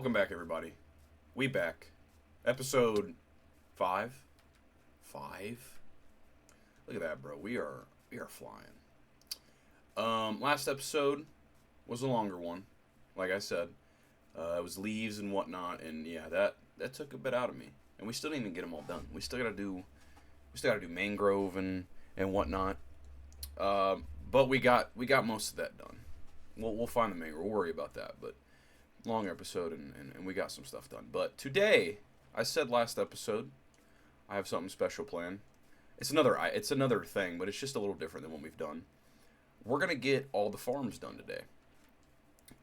Welcome back, everybody. We back. Episode 5. 5? Look at that, bro. We are flying. Last episode was a longer one. Like I said, it was leaves and whatnot, and yeah, that took a bit out of me. And we still didn't even get them all done. We still gotta do mangrove and whatnot. But we got most of that done. We'll find the mangrove. We'll worry about that. But long episode, and we got some stuff done. But today, I said last episode, I have something special planned. It's another thing, but it's just a little different than what we've done. We're gonna get all the farms done today.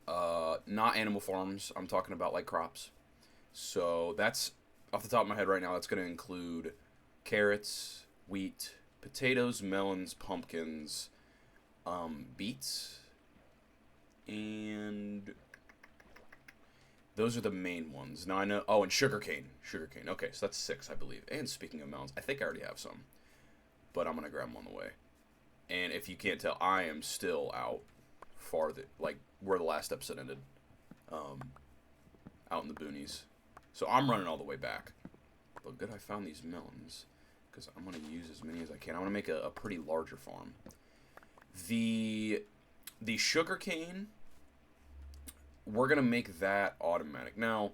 Not animal farms. I'm talking about like crops. So that's off the top of my head right now. That's gonna include carrots, wheat, potatoes, melons, pumpkins, beets, and those are the main ones. Now I know. Oh, and sugarcane. Sugarcane. Okay, so that's 6, I believe. And speaking of melons, I think I already have some, but I'm gonna grab them on the way. And if you can't tell, I am still out farther, like where the last episode ended, out in the boonies. So I'm running all the way back. But good, I found these melons because I'm gonna use as many as I can. I want to make a pretty larger farm. The sugarcane, we're gonna make that automatic now.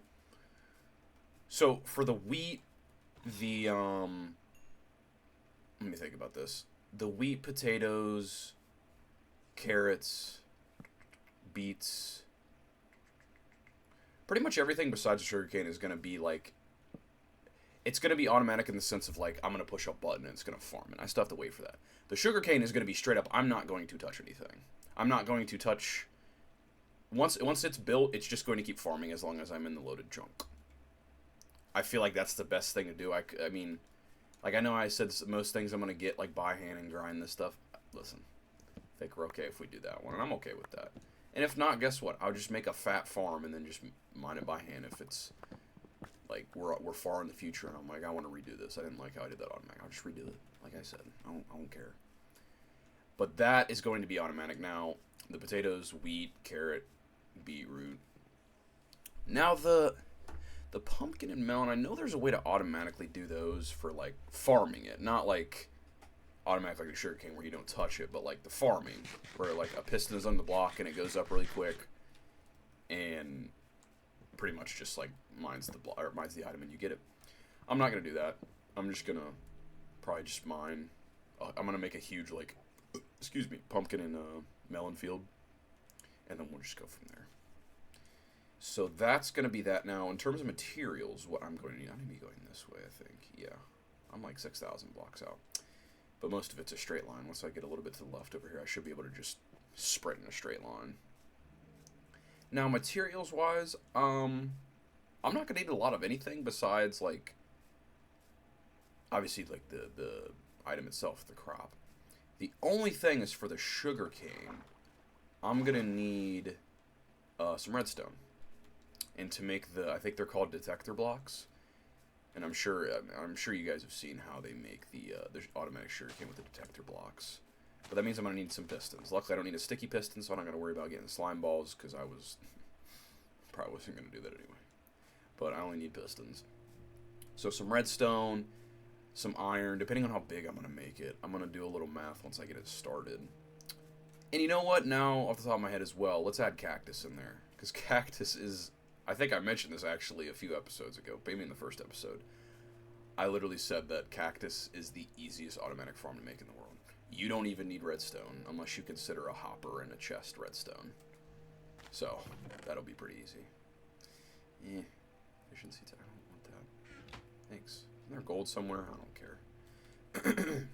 So for the wheat, let me think about this. The wheat, potatoes, carrots, beets, pretty much everything besides the sugarcane is gonna be like, it's gonna be automatic in the sense of like I'm gonna push a button and it's gonna farm it. I still have to wait for that. The sugarcane is gonna be straight up. I'm not going to touch anything. I'm not going to touch. Once it's built, it's just going to keep farming as long as I'm in the loaded trunk. I feel like that's the best thing to do. I mean, like I know I said most things I'm going to get like by hand and grind this stuff. Listen, I think we're okay if we do that one, and I'm okay with that. And if not, guess what? I'll just make a fat farm and then just mine it by hand if it's like we're far in the future and I'm like, I want to redo this. I didn't like how I did that automatic. I'll just redo it. Like I said, I don't care. But that is going to be automatic now. The potatoes, wheat, carrot, beetroot. Now the pumpkin and melon, I know there's a way to automatically do those for like farming it, not like automatic like a sugarcane where you don't touch it, but like the farming where like a piston is on the block and it goes up really quick and pretty much just like mines the item and you get it. I'm not gonna do that. I'm just gonna probably just mine. I'm gonna make a huge like, excuse me, pumpkin and melon field, and then we'll just go from there. So that's going to be that. Now, in terms of materials, what I'm going to need, I'm going to be going this way, I think. Yeah, I'm like 6,000 blocks out. But most of it's a straight line. Once I get a little bit to the left over here, I should be able to just sprint in a straight line. Now, materials-wise, I'm not going to need a lot of anything besides, like, obviously, like, the item itself, the crop. The only thing is for the sugar cane, I'm going to need some redstone. And to make I think they're called detector blocks. And I'm sure you guys have seen how they make the automatic sugarcane with the detector blocks. But that means I'm going to need some pistons. Luckily, I don't need a sticky piston, so I'm not going to worry about getting slime balls, because probably wasn't going to do that anyway. But I only need pistons. So some redstone, some iron, depending on how big I'm going to make it. I'm going to do a little math once I get it started. And you know what? Now, off the top of my head as well, let's add cactus in there. Because cactus is, I think I mentioned this actually a few episodes ago, maybe in the first episode. I literally said that cactus is the easiest automatic farm to make in the world. You don't even need redstone unless you consider a hopper and a chest redstone. So, that'll be pretty easy. Efficiency, I don't want that. Thanks. Isn't there gold somewhere? I don't care.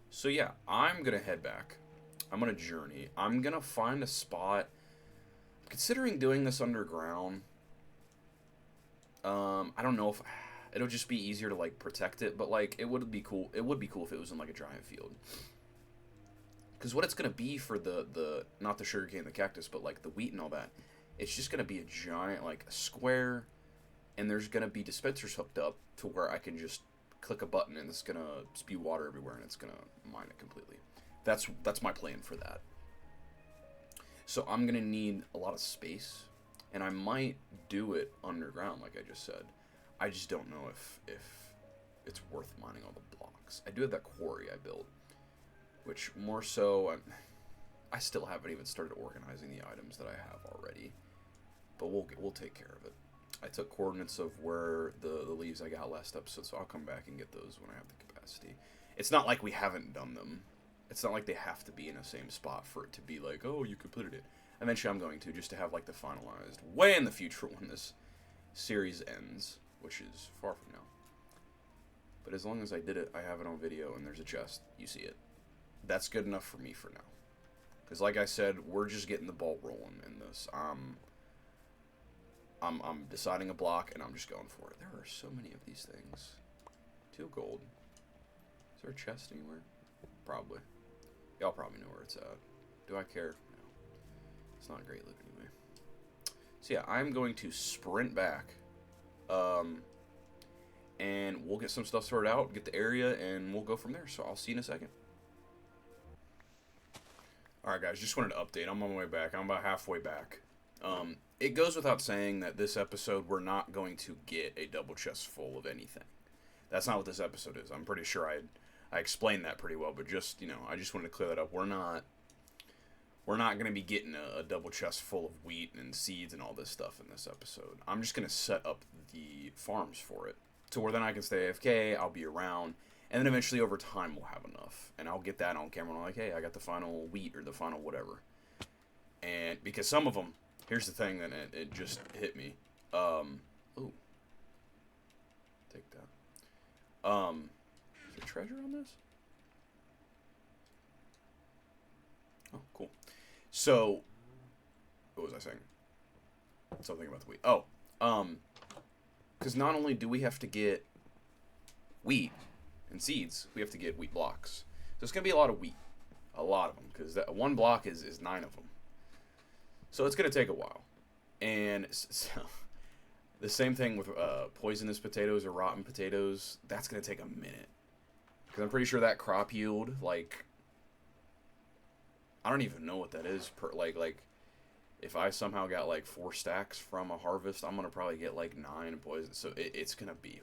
So yeah, I'm going to head back. I'm going to journey. I'm going to find a spot. I'm considering doing this underground. I don't know if it'll just be easier to like protect it, but like it would be cool. It would be cool if it was in like a giant field. Because what it's going to be for the not the sugarcane, the cactus, but like the wheat and all that, it's just going to be a giant like square, and there's going to be dispensers hooked up to where I can just click a button and it's going to spew water everywhere and it's going to mine it completely. That's my plan for that. So I'm going to need a lot of space, And I might do it underground, like I just said. I just don't know if it's worth mining all the blocks. I do have that quarry I built, which more so, I still haven't even started organizing the items that I have already. But we'll take care of it. I took coordinates of where the leaves I got last episode, so I'll come back and get those when I have the capacity. It's not like we haven't done them. It's not like they have to be in the same spot for it to be like, oh, you completed it. Eventually I'm going to, just to have like the finalized way in the future when this series ends, which is far from now. But as long as I did it, I have it on video and there's a chest, you see it. That's good enough for me for now. Because like I said, we're just getting the ball rolling in this. I'm deciding a block and I'm just going for it. There are so many of these things. 2 gold. Is there a chest anywhere? Probably. Y'all probably know where it's at. Do I care? No. It's not a great loot anyway. So yeah, I'm going to sprint back. And we'll get some stuff sorted out, get the area, and we'll go from there. So I'll see you in a second. Alright guys, just wanted to update. I'm on my way back. I'm about halfway back. It goes without saying that this episode, we're not going to get a double chest full of anything. That's not what this episode is. I'm pretty sure I explained that pretty well, but just, you know, I just wanted to clear that up. We're not going to be getting a double chest full of wheat and seeds and all this stuff in this episode. I'm just going to set up the farms for it, to where then I can stay AFK, I'll be around, and then eventually over time we'll have enough. And I'll get that on camera and I'm like, hey, I got the final wheat or the final whatever. And because some of them, here's the thing that it just hit me. Ooh. Take that. Is there treasure on this? Oh, cool. So, what was I saying? Something about the wheat. Oh, because not only do we have to get wheat and seeds, we have to get wheat blocks. So it's going to be a lot of wheat. A lot of them, because that one block is 9 of them. So it's going to take a while. And so, the same thing with poisonous potatoes or rotten potatoes. That's going to take a minute. Because I'm pretty sure that crop yield, like, I don't even know what that is. Like, if I somehow got, like, 4 stacks from a harvest, I'm going to probably get, like, 9 poison. So it's going to be...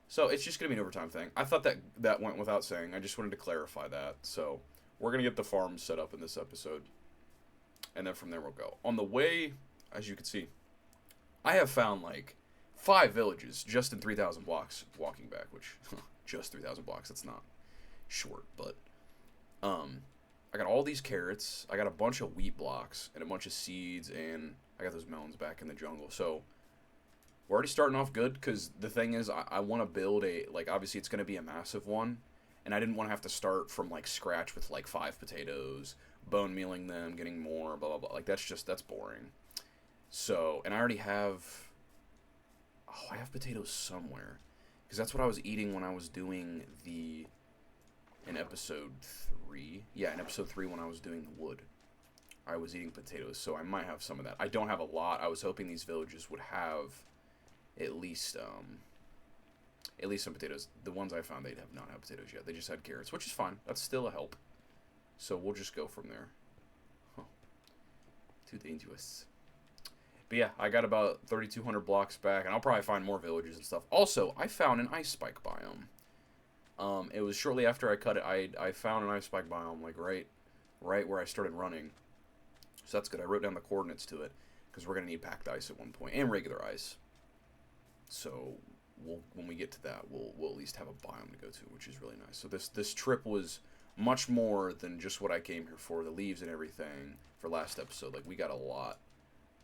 So it's just going to be an overtime thing. I thought that went without saying. I just wanted to clarify that. So we're going to get the farm set up in this episode. And then from there we'll go. On the way, as you can see, I have found like 5 villages just in 3,000 blocks walking back, which, just 3,000 blocks, that's not short, but, I got all these carrots, I got a bunch of wheat blocks, and a bunch of seeds, and I got those melons back in the jungle, so we're already starting off good, because the thing is, I want to build like, obviously it's going to be a massive one, and I didn't want to have to start from, like, scratch with, like, 5 potatoes, bone mealing them, getting more, blah, blah, blah. Like, that's boring. So, and I already have... Oh, I have potatoes somewhere. Because that's what I was eating when I was doing in episode 3. Yeah, in episode 3 when I was doing the wood. I was eating potatoes, so I might have some of that. I don't have a lot. I was hoping these villages would have at least some potatoes. The ones I found, they have not had potatoes yet. They just had carrots, which is fine. That's still a help. So we'll just go from there. Huh. Too dangerous. But yeah, I got about 3,200 blocks back, and I'll probably find more villages and stuff. Also, I found an ice spike biome. It was shortly after I cut it. I found an ice spike biome, like right where I started running. So that's good. I wrote down the coordinates to it, because we're going to need packed ice at one point, and regular ice. So when we get to that, we'll at least have a biome to go to, which is really nice. So this trip was much more than just what I came here for, the leaves and everything for last episode. Like, we got a lot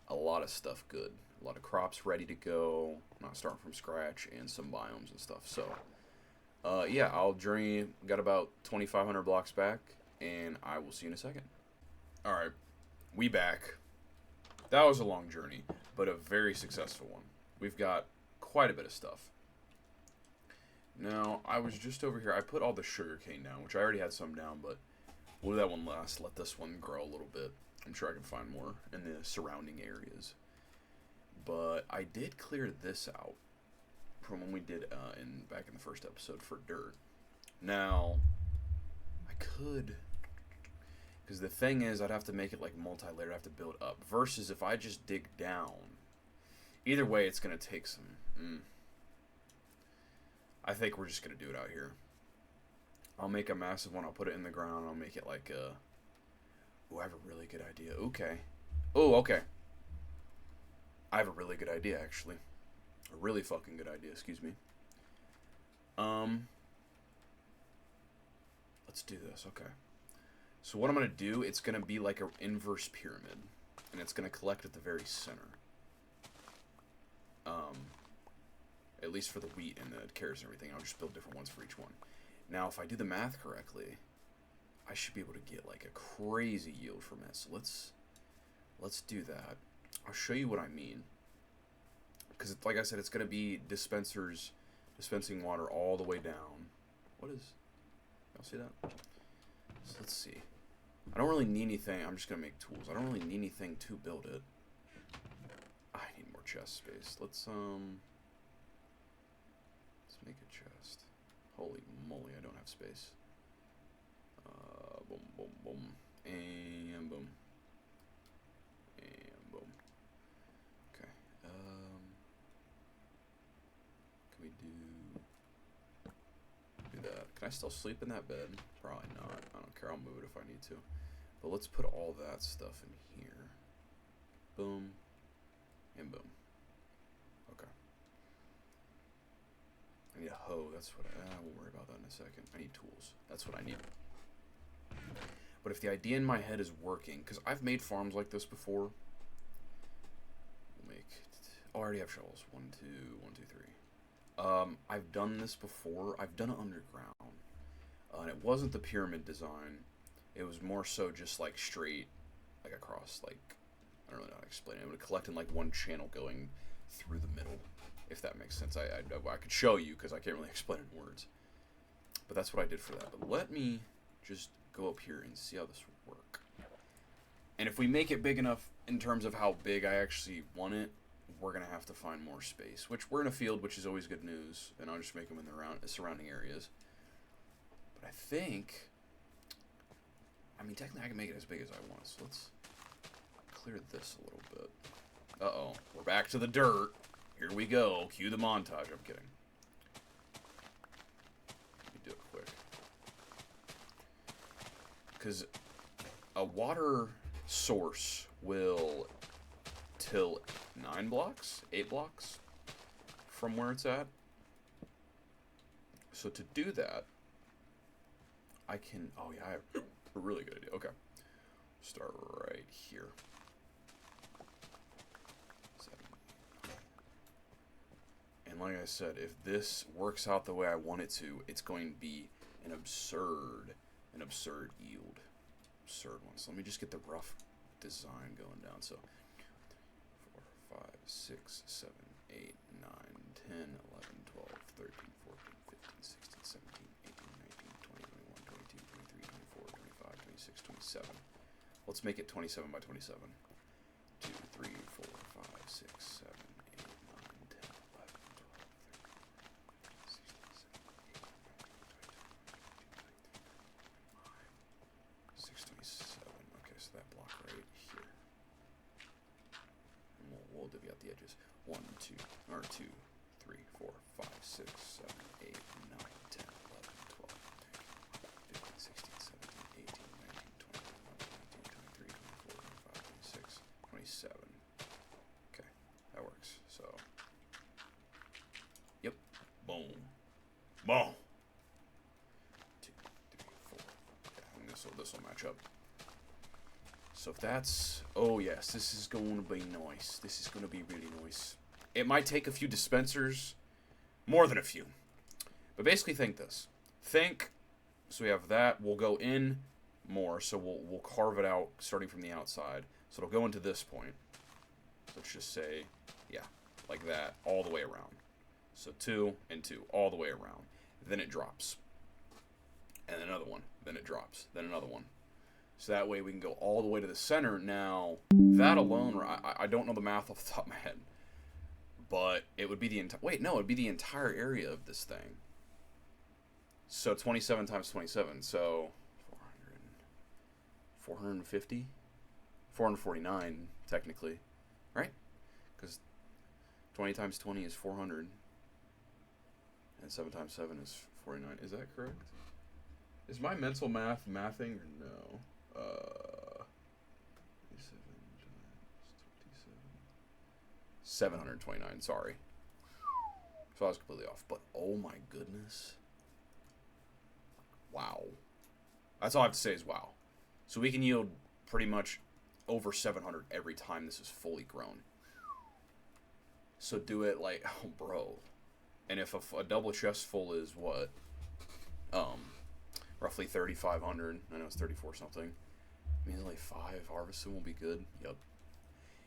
of stuff good. A lot of crops ready to go, not starting from scratch, and some biomes and stuff. So, yeah, I'll journey, got about 2,500 blocks back, and I will see you in a second. Alright, we back. That was a long journey, but a very successful one. We've got quite a bit of stuff. Now, I was just over here. I put all the sugarcane down, which I already had some down, but we'll do that one last. Let this one grow a little bit. I'm sure I can find more in the surrounding areas. But I did clear this out from when we did back in the first episode for dirt. Now, I could, Because the thing is, I'd have to make it like multi-layered. I'd have to build up. Versus if I just dig down. Either way, it's going to take some... I think we're just going to do it out here. I'll make a massive one. I'll put it in the ground. I'll make it like a... Oh, I have a really good idea. Okay. Oh, okay. I have a really good idea, actually. A really fucking good idea, excuse me. Let's do this, okay. So what I'm going to do, it's going to be like an inverse pyramid. And it's going to collect at the very center. At least for the wheat and the carrots and everything. I'll just build different ones for each one. Now, if I do the math correctly, I should be able to get like a crazy yield from it. So let's do that. I'll show you what I mean. Because, like I said, it's going to be dispensing water all the way down. What is... Y'all see that? So let's see. I don't really need anything. I'm just going to make tools. I don't really need anything to build it. I need more chest space. Let's make a chest. Holy moly, I don't have space. Boom, boom, boom. And boom. And boom. Okay. Can we do that? Can I still sleep in that bed? Probably not. I don't care. I'll move it if I need to. But let's put all that stuff in here. Boom. And boom. Okay. I need a hoe. That's what we'll worry about that in a second. I need tools. That's what I need. But if the idea in my head is working, because I've made farms like this before. We'll make... Oh, I already have shovels. 1, 2, 1, 2, 3. I've done this before. I've done it underground. And it wasn't the pyramid design. It was more so just like straight, like across, like, I don't really know how to explain it. It would collect in like one channel going through the middle, if that makes sense. I could show you because I can't really explain it in words. But that's what I did for that. But let me just go up here and see how this will work. And if we make it big enough in terms of how big I actually want it, we're going to have to find more space. Which we're in a field, which is always good news. And I'll just make them in the surrounding areas. But I think... I mean, technically I can make it as big as I want. So let's clear this a little bit. Uh-oh. We're back to the dirt. Here we go. Cue the montage. I'm kidding. Let me do it quick. Because a water source will till 9 blocks? 8 blocks? From where it's at. So to do that, I can... Oh, yeah, I have a really good idea. Okay. Start right here. 7. And like I said, if this works out the way I want it to, it's going to be an absurd yield. Absurd one. So let me just get the rough design going down. So 4, 5, 6, 7, 8, 9, 10, 11, 12, 13, 14, 15, 16, 17, 18, 19, 20, 21, 22, 23, 24, 25, 26, 27. Let's make it 27 by 27. 2, 3, 4, 5, 6, 7, 8, 9, 10, 11, 12, 13, 14, 15, 16, 17, 18, 19, 20, 21, 22, 23, 24, 25, 26, 27. Okay, so that block right here. And we'll divvy out the edges. 1, 2, or 2, 3, 4, 5, 6, 7, 8, 9, 10, 11, 12, 15, 16, 17, 18, 19, 20, 21, 22, 23, 24, 25, 26, 27. Okay, that works. So, yep. Boom. Boom. 2, 3, 4. Yeah, and this will match up. So if that's... Oh, yes, this is going to be nice. This is going to be really nice. It might take a few dispensers. More than a few. But basically think this. So we have that. We'll go in more. So we'll carve it out starting from the outside. So it'll go into this point. So let's just say, yeah, like that, all the way around. So 2 and 2, all the way around. Then it drops. And another one. Then it drops. Then another one. So that way we can go all the way to the center. Now, that alone, I don't know the math off the top of my head. But it would be the entire... Wait, no, it would be the entire area of this thing. So 27 times 27. So 450? 449, technically. Right? Because 20 times 20 is 400. And 7 times 7 is 49. Is that correct? Is my mental math mathing or no? 729, sorry. So I was completely off. But oh my goodness. Wow. That's all I have to say is wow. So we can yield pretty much over 700 every time this is fully grown. So do it like, oh bro. And if a double chest full is what? Roughly 3,500. I know it's 34 something. I mean, like 5 harvesting will be good.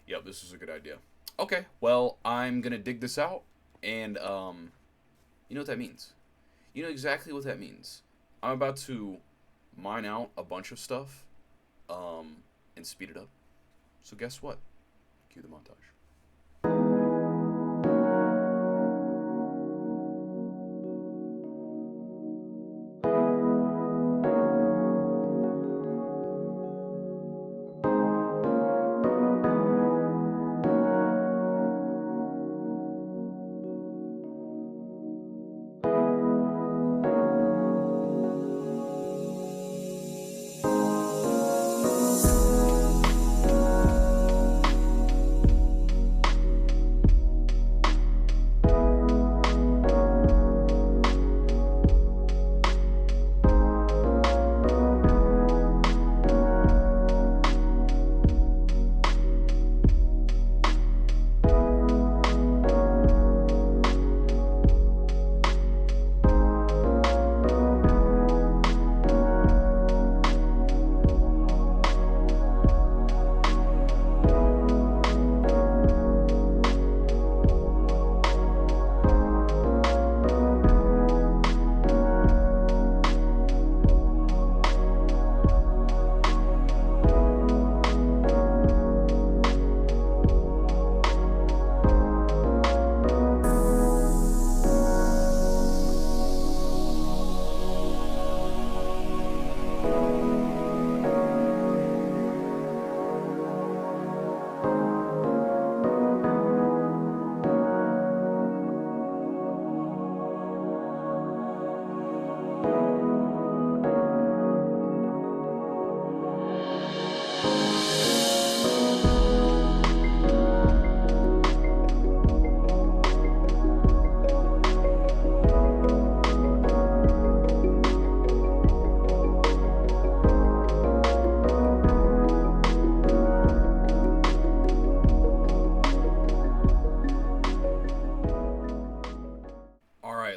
Yep, this is a good idea. Okay, well, I'm going to dig this out. And, you know what that means. You know exactly what that means. I'm about to mine out a bunch of stuff, and speed it up. So guess what? Cue the montage.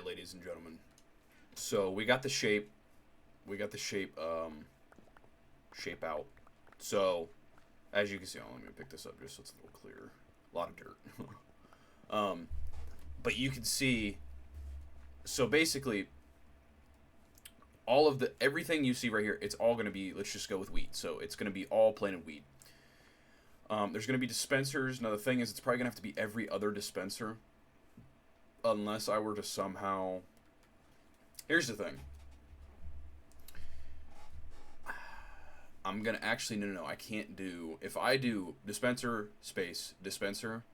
Ladies and gentlemen, so we got the shape shape out. So as you can see, let me pick this up just so it's a little clearer. A lot of dirt. But you can see, so basically everything you see right here, it's all going to be, let's just go with wheat. So it's going to be all planted wheat. There's going to be dispensers. Now the thing is, it's probably going to have to be every other dispenser. Unless I were to somehow... Here's the thing. I'm going to actually... No. I can't do... If I do dispenser, space, dispenser,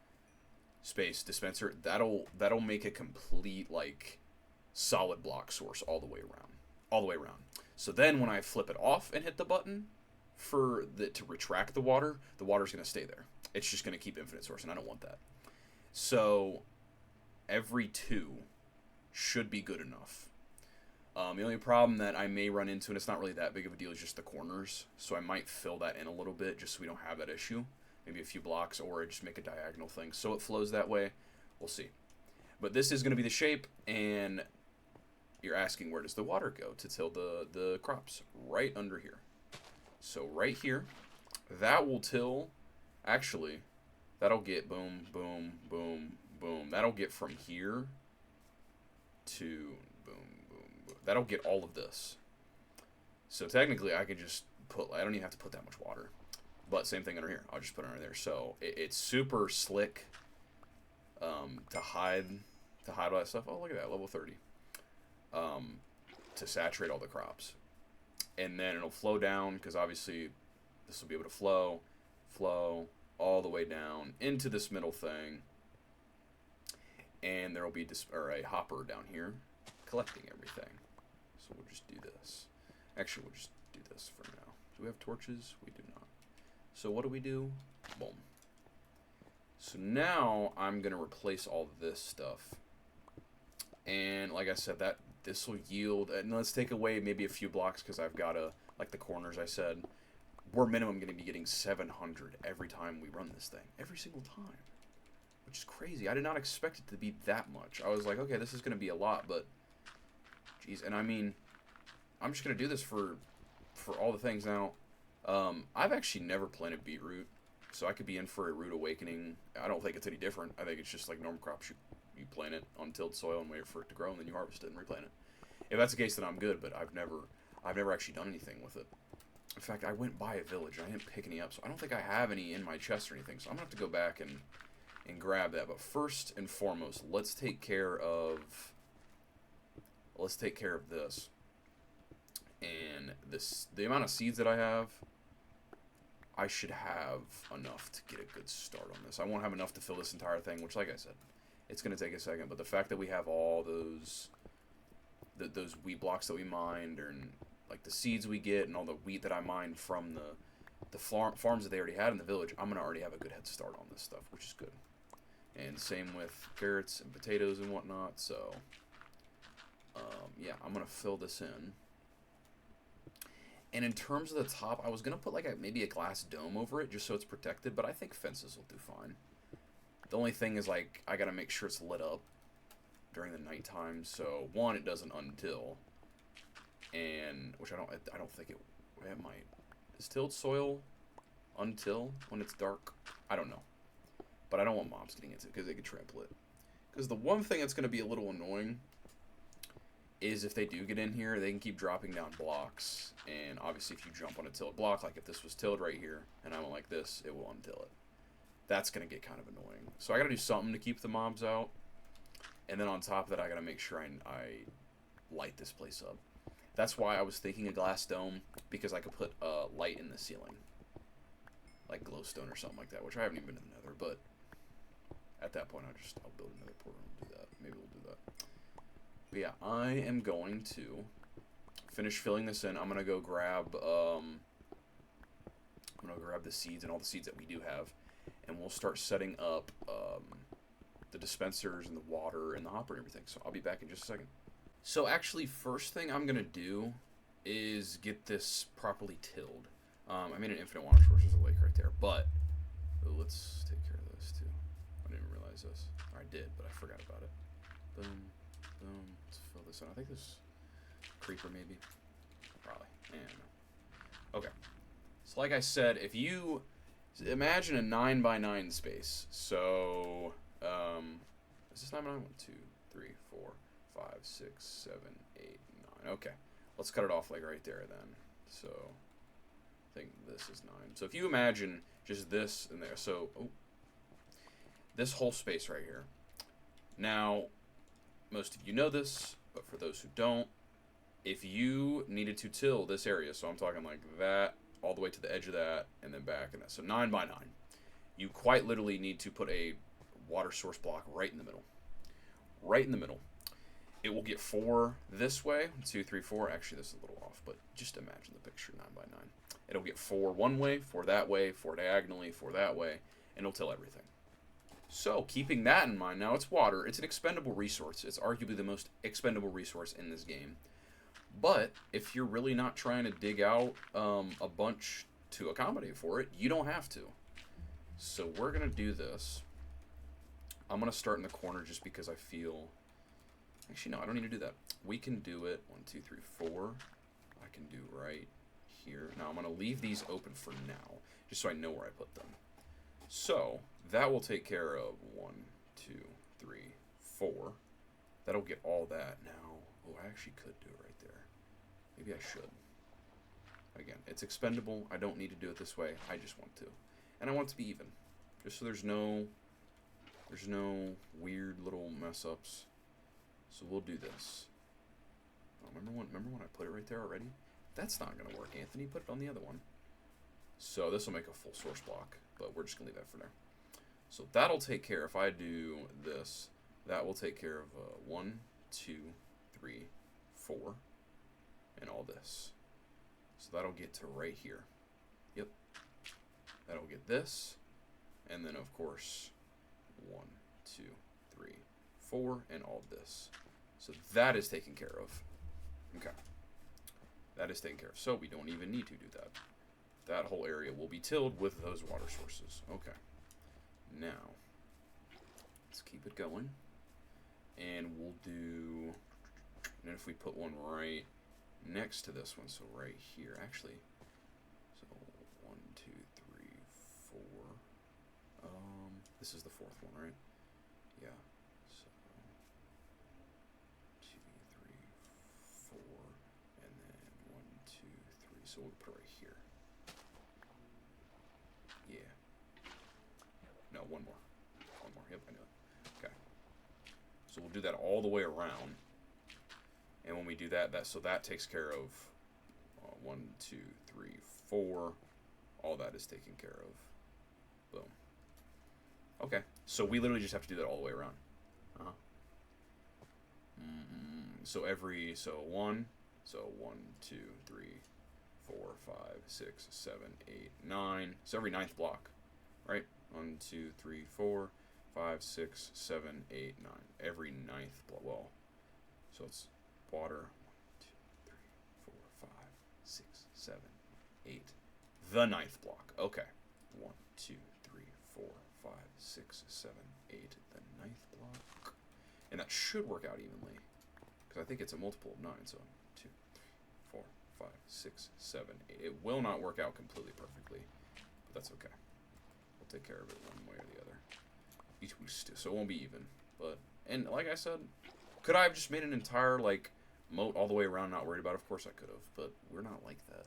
space, dispenser, that'll make a complete, like, solid block source all the way around. All the way around. So then when I flip it off and hit the button to retract the water's going to stay there. It's just going to keep infinite source, and I don't want that. So... every 2 should be good enough. The only problem that I may run into, and it's not really that big of a deal, is just the corners. So I might fill that in a little bit just so we don't have that issue. Maybe a few blocks, or just make a diagonal thing so it flows that way. We'll see. But this is going to be the shape, and you're asking where does the water go to till the crops? Right under here. So right here, that will till, actually, that'll get boom, boom, boom, boom. That'll get from here to boom, boom, boom. That'll get all of this. So technically, I could just I don't even have to put that much water. But same thing under here. I'll just put it under there. So it's super slick to hide all that stuff. Oh, look at that, level 30. To saturate all the crops. And then it'll flow down, because obviously this will be able to flow all the way down into this middle thing. And there will be a hopper down here collecting everything. So we'll just do this. Actually, we'll just do this for now. Do we have torches? We do not. So what do we do? Boom. So now I'm going to replace all this stuff. And like I said, this will yield, and let's take away maybe a few blocks because I've got like the corners I said, we're minimum going to be getting 700 every time we run this thing. Every single time. Which is crazy. I did not expect it to be that much. I was like, okay, this is going to be a lot, but jeez. And I mean, I'm just going to do this for all the things now. I've actually never planted beetroot, so I could be in for a root awakening. I don't think it's any different. I think it's just like normal crops. You plant it on tilled soil and wait for it to grow, and then you harvest it and replant it. If that's the case, then I'm good, but I've never actually done anything with it. In fact, I went by a village. I didn't pick any up, so I don't think I have any in my chest or anything, so I'm going to have to go back and grab that. But first and foremost, let's take care of this. And the amount of seeds that I have, I should have enough to get a good start on this. I won't have enough to fill this entire thing, which, like I said, it's going to take a second. But the fact that we have all those wheat blocks that we mined, and like the seeds we get, and all the wheat that I mined from the farms that they already had in the village, I'm going to already have a good head start on this stuff, which is good. And same with carrots and potatoes and whatnot. So, yeah, I'm going to fill this in. And in terms of the top, I was going to put like maybe a glass dome over it just so it's protected, but I think fences will do fine. The only thing is, like, I got to make sure it's lit up during the nighttime. So, one, it doesn't untill. And, which I don't think it might. Is tilled soil untill when it's dark? I don't know. But I don't want mobs getting into it because they could trample it. Because the one thing that's going to be a little annoying is if they do get in here, they can keep dropping down blocks. And obviously if you jump on a tilled block, like if this was tilled right here, and I went like this, it will untill it. That's going to get kind of annoying. So I got to do something to keep the mobs out. And then on top of that, I got to make sure I light this place up. That's why I was thinking a glass dome, because I could put light in the ceiling. Like glowstone or something like that, which I haven't even been in the nether, but at that point I'll build another portal and do that. Maybe we'll do that. But yeah, I am going to finish filling this in. I'm gonna go grab the seeds and all the seeds that we do have, and we'll start setting up the dispensers and the water and the hopper and everything. So I'll be back in just a second. So actually, first thing I'm gonna do is get this properly tilled. I made an infinite water source. There's a lake right there, but let's take care of this too. I didn't realize this. Or I did, but I forgot about it. Boom, boom. Let's fill this in. I think this creeper maybe. Probably. Yeah. Okay. So like I said, if you imagine a 9x9 space. So is this 9x9? 1, 2, 3, 4, 5, 6, 7, 8, 9. Okay. Let's cut it off like right there then. So I think this is 9. So if you imagine just this in there, so this whole space right here. Now, most of you know this, but for those who don't, if you needed to till this area, so I'm talking like that, all the way to the edge of that, and then back and that, so 9x9, you quite literally need to put a water source block right in the middle. Right in the middle. It will get 4 this way, 1, 2, 3, 4. Actually, this is a little off, but just imagine the picture 9x9. It'll get 4 one way, 4 that way, 4 diagonally, 4 that way, and it'll till everything. So, keeping that in mind, now it's water. It's an expendable resource. It's arguably the most expendable resource in this game. But if you're really not trying to dig out a bunch to accommodate for it, you don't have to. So we're going to do this. I'm going to start in the corner just because I feel... Actually, no, I don't need to do that. We can do it. 1, 2, 3, 4. I can do right here. Now, I'm going to leave these open for now, just so I know where I put them. So, that will take care of 1, 2, 3, 4. That'll get all that. Now, oh, I actually could do it right there. Maybe I should. Again, it's expendable. I don't need to do it this way. I just want to. And I want it to be even. Just so there's no weird little mess-ups. So we'll do this. Oh, remember when I put it right there already? That's not going to work, Anthony. Put it on the other one. So this will make a full source block, but we're just going to leave that for now. So that'll take care, if I do this, that will take care of 1, 2, 3, 4, and all this. So that'll get to right here. Yep. That'll get this, and then of course 1, 2, 3, 4, and all this. So that is taken care of. Okay. That is taken care of. So we don't even need to do that. That whole area will be tilled with those water sources. Okay. Now, let's keep it going. And we'll do, and if we put one right next to this one, so right here, actually, so 1, 2, 3, 4, this is the fourth one, right? Yeah, so 2, 3, 4, and then 1, 2, 3, so we'll put it right here. Yeah. No, one more. One more, yep, I know it. Okay. So we'll do that all the way around. And when we do that, so that takes care of 1, 2, 3, 4. All that is taken care of. Boom. Okay. So we literally just have to do that all the way around. So so 1, 2, 3, 4, 5, 6, 7, 8, 9. So every ninth block, right? 1, 2, 3, 4, 5, 6, 7, 8, 9. Every ninth block. Well, so it's water. 1, 2, 3, 4, 5, 6, 7, 8. The ninth block. Okay. 1, 2, 3, 4, 5, 6, 7, 8. The ninth block. And that should work out evenly. Because I think it's a multiple of 9. So 2, 3, 4, 5, 6, 7, 8. It will not work out completely perfectly. But that's okay. We'll take care of it one way or the other. So it won't be even. But, and like I said, could I have just made an entire, like, moat all the way around, not worried about it? Of course I could have. But we're not like that.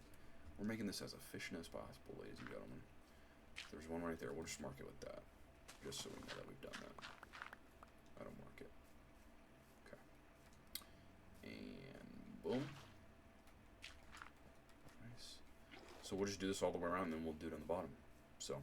We're making this as efficient as possible, ladies and gentlemen. If there's one right there, we'll just mark it with that. Just so we know that we've done that. I don't mark it. Okay. And boom. Nice. So we'll just do this all the way around, and then we'll do it on the bottom. So.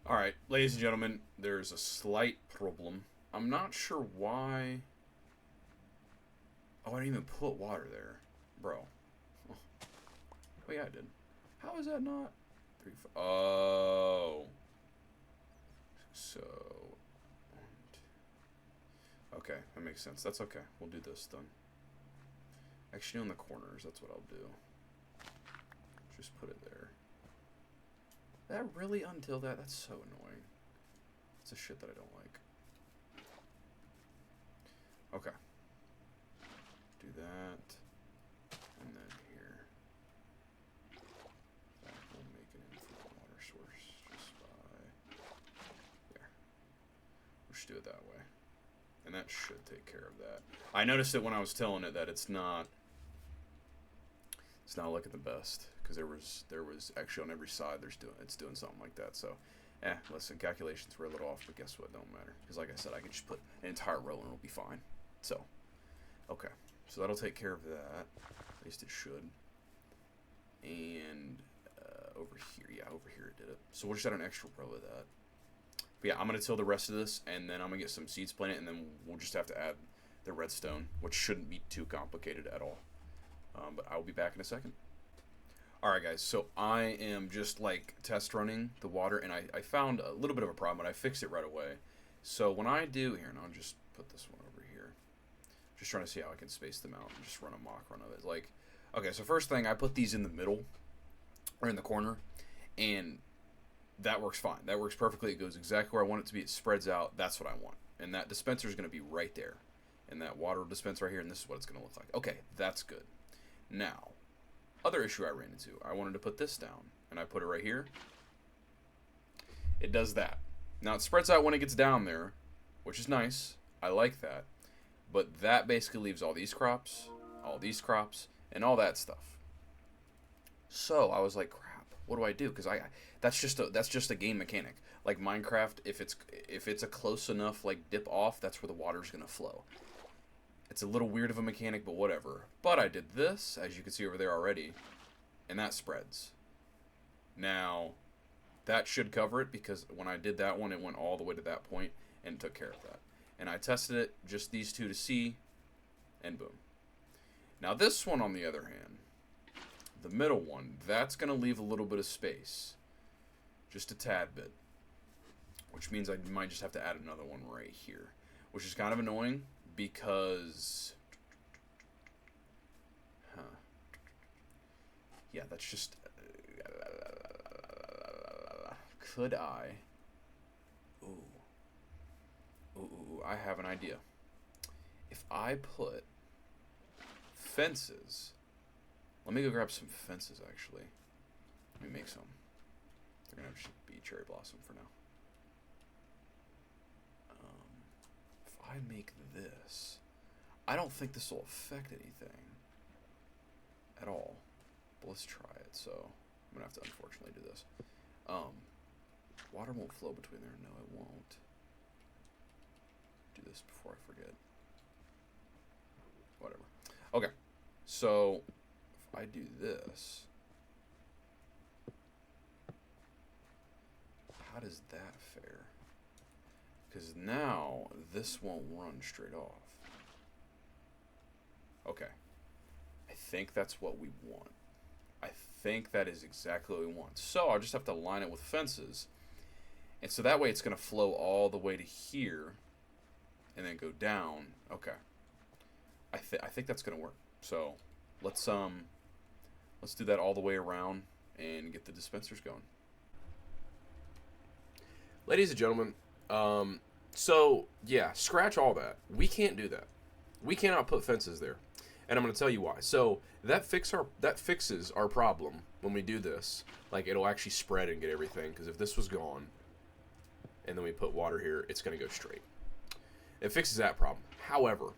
Alright, ladies and gentlemen, there's a slight problem. I'm not sure why... Oh, I didn't even put water there. Bro. Oh, yeah, I did. How is that not? 3, 4... Oh. So... Okay, that makes sense. That's okay. We'll do this then. Actually, on the corners, that's what I'll do. Just put it there. That really until that? That's so annoying. It's a shit that I don't like. Okay. Do that. And then here. That will make an infinite water source just by there. We'll just do it that way. And that should take care of that. I noticed it when I was telling it that it's not looking the best, because there was actually on every side it's doing something like that. So listen, calculations were a little off, but guess what, don't matter, because like I said, I can just put an entire row and it'll be fine. So okay, so that'll take care of that, at least it should. And over here it did it, so we'll just add an extra row of that. But yeah, I'm going to till the rest of this, and then I'm going to get some seeds planted, and then we'll just have to add the redstone, which shouldn't be too complicated at all. But I'll be back in a second. Alright guys, so I am just like test running the water, and I found a little bit of a problem, but I fixed it right away. So when I do here, and I'll just put this one over here, just trying to see how I can space them out and just run a mock run of it. Like, okay, so first thing, I put these in the middle, or in the corner, and that works fine. That works perfectly. It goes exactly where I want it to be. It spreads out. That's what I want. And that dispenser is going to be right there. And that water dispenser right here, and this is what it's going to look like. Okay, that's good. Now, other issue I ran into. I wanted to put this down, and I put it right here. It does that. Now, it spreads out when it gets down there, which is nice. I like that. But that basically leaves all these crops, and all that stuff. So, I was like, crap. What do I do? Because that's just a game mechanic. Like Minecraft, if it's a close enough like dip off, that's where the water's gonna flow. It's a little weird of a mechanic, but whatever. But I did this, as you can see over there already, and that spreads. Now, that should cover it, because when I did that one, it went all the way to that point and took care of that. And I tested it, just these two to see, and boom. Now this one, on the other hand, the middle one, that's going to leave a little bit of space. Just a tad bit. Which means I might just have to add another one right here. Which is kind of annoying because... Yeah, that's just... Could I... Ooh, I have an idea. If I put fences... Let me go grab some fences, actually. Let me make some. They're going to just be cherry blossom for now. If I make this... I don't think this will affect anything. At all. But let's try it, so... I'm going to have to, unfortunately, do this. Water won't flow between there. No, it won't. Do this before I forget. Whatever. Okay. So... I do this, how does that fare? Because now this won't run straight off. Okay. I think that's what we want. I think that is exactly what we want. So I'll just have to line it with fences. And so that way it's going to flow all the way to here and then go down. Okay. I think that's going to work. So let's do that all the way around and get the dispensers going. Ladies and gentlemen, so yeah, scratch all that. We can't do that. We cannot put fences there. And I'm going to tell you why. So that fixes our problem when we do this. Like, it'll actually spread and get everything. Because if this was gone, and then we put water here, it's going to go straight. It fixes that problem. However,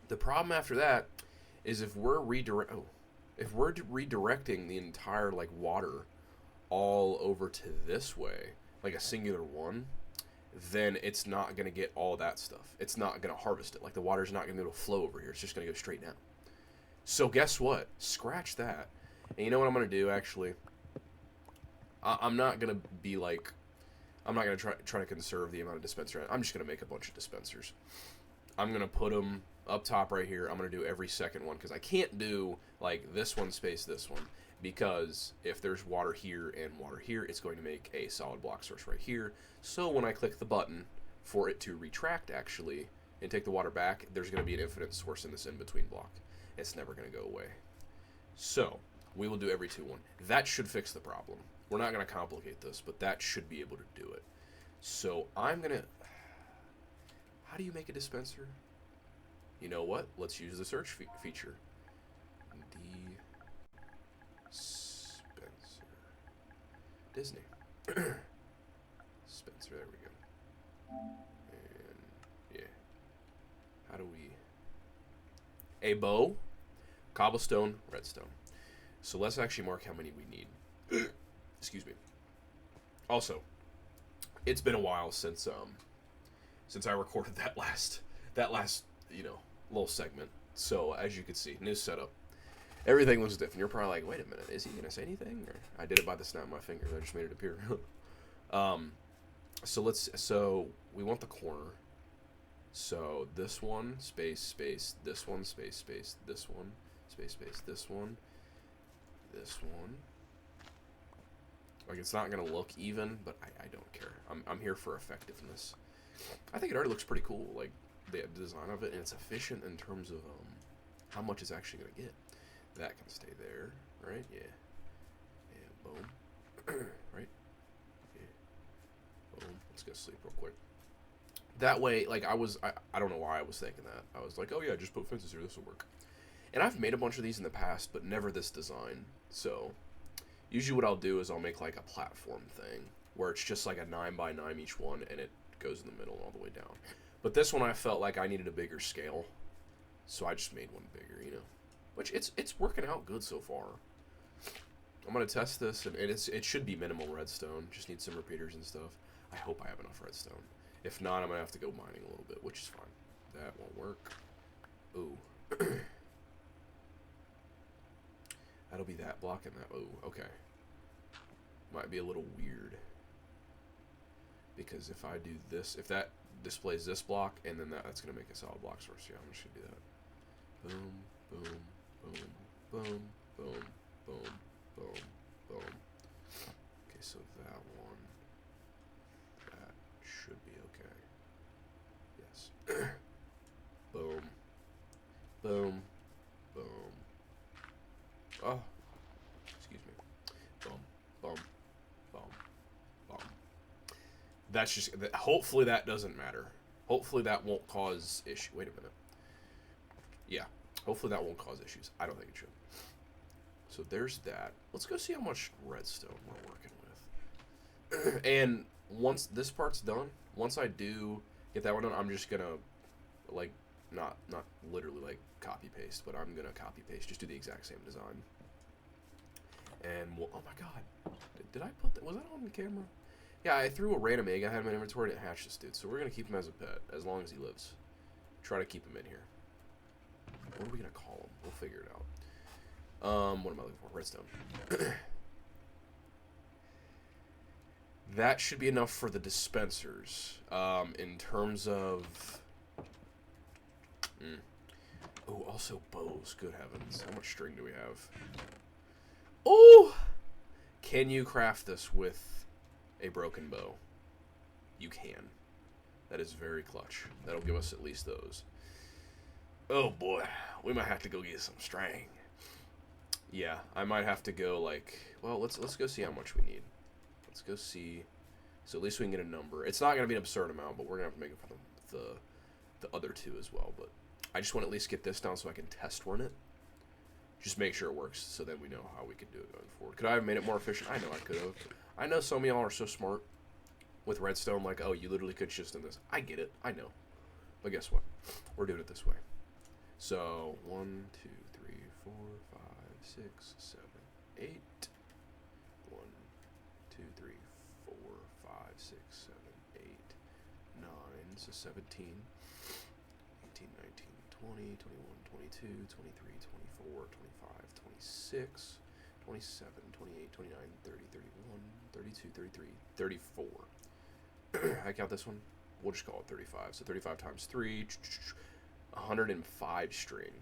the problem after that is if we're redirecting the entire like water all over to this way, like a singular one, then it's not going to get all that stuff. It's not going to harvest it. Like, the water's not going to be able to flow over here. It's just going to go straight down. So guess what? Scratch that. And you know what I'm going to do, actually? I'm not going to be like... I'm not going to try to conserve the amount of dispensers. I'm just going to make a bunch of dispensers. I'm going to put them up top right here. I'm going to do every second one, because I can't do, like, this one space this one, because if there's water here and water here, it's going to make a solid block source right here. So when I click the button for it to retract, actually, and take the water back, there's going to be an infinite source in this in-between block. It's never going to go away. So we will do every 2-1. That should fix the problem. We're not going to complicate this, but that should be able to do it. So I'm going to... How do you make a dispenser? You know what? Let's use the search feature. Dispenser. Disney. Spencer, there we go. And, yeah. How do we... A bow, cobblestone, redstone. So let's actually mark how many we need. Excuse me. Also, it's been a while since I recorded that last little segment. So as you can see, new setup. Everything looks different. You're probably like, wait a minute, is he gonna say anything? Or I did it by the snap of my fingers. I just made it appear. So we want the corner. So this one, space, this one, space, this one, space, this one, this one. Like, it's not gonna look even, but I don't care. I'm here for effectiveness. I think it already looks pretty cool, like the design of it, and it's efficient in terms of how much it's actually gonna get. That can stay there, right? Yeah. Yeah, boom. Right? Yeah. Boom. Let's go sleep real quick. That way, like, I don't know why I was thinking that. I was like, oh yeah, just put fences here, this will work. And I've made a bunch of these in the past, but never this design. So, usually what I'll do is I'll make, like, a platform thing, where it's just, like, a 9x9 each one, and it goes in the middle all the way down. But this one I felt like I needed a bigger scale, so I just made one bigger, you know. Which, it's working out good so far. I'm going to test this, and it should be minimal redstone. Just need some repeaters and stuff. I hope I have enough redstone. If not, I'm going to have to go mining a little bit, which is fine. That won't work. Ooh. That'll be that block and that. Ooh, okay. Might be a little weird. Because if I do this, if that displays this block, and then that's going to make a solid block source. Yeah, I'm just going to do that. Boom, boom, boom, boom, boom, boom, boom, boom. Okay, so that one. That should be okay. Yes. Boom. Boom. Boom. Oh. Excuse me. Boom. Boom. Boom. Boom. That's just... Hopefully that doesn't matter. Hopefully that won't cause issue. Wait a minute. Yeah. Hopefully that won't cause issues. I don't think it should. So there's that. Let's go see how much redstone we're working with. And once this part's done, once I do get that one done, I'm just gonna, like, not literally like copy paste, but I'm gonna copy paste, just do the exact same design. And we'll, oh my god, did I put that? Was that on the camera? Yeah, I threw a random egg I had in my inventory and it hatched this dude. So we're gonna keep him as a pet as long as he lives. Try to keep him in here. What are we gonna call him? We'll figure it out. What am I looking for? Redstone. That should be enough for the dispensers. In terms of... Oh, also bows. Good heavens. How much string do we have? Oh! Can you craft this with a broken bow? You can. That is very clutch. That'll give us at least those. Oh boy. We might have to go get some string. Yeah, I might have to go, like... Well, let's go see how much we need. Let's go see. So at least we can get a number. It's not going to be an absurd amount, but we're going to have to make it for the other two as well. But I just want to at least get this down so I can test run it. Just make sure it works so then we know how we can do it going forward. Could I have made it more efficient? I know I could have. I know some of y'all are so smart with redstone, like, oh, you literally could just do this. I get it. I know. But guess what? We're doing it this way. So, 1, 2, 3, 4, 5, 6, 7, 8. 1, 2, 3, 4, 5, 6, 7, 8, 9. So 17, 18, 19, 20, 21, 22, 23, 24, 25, 26, 27, 28, 29, 30, 31, 32, 33, 34. I count this one. We'll just call it 35. So 35 times 3, 105 string.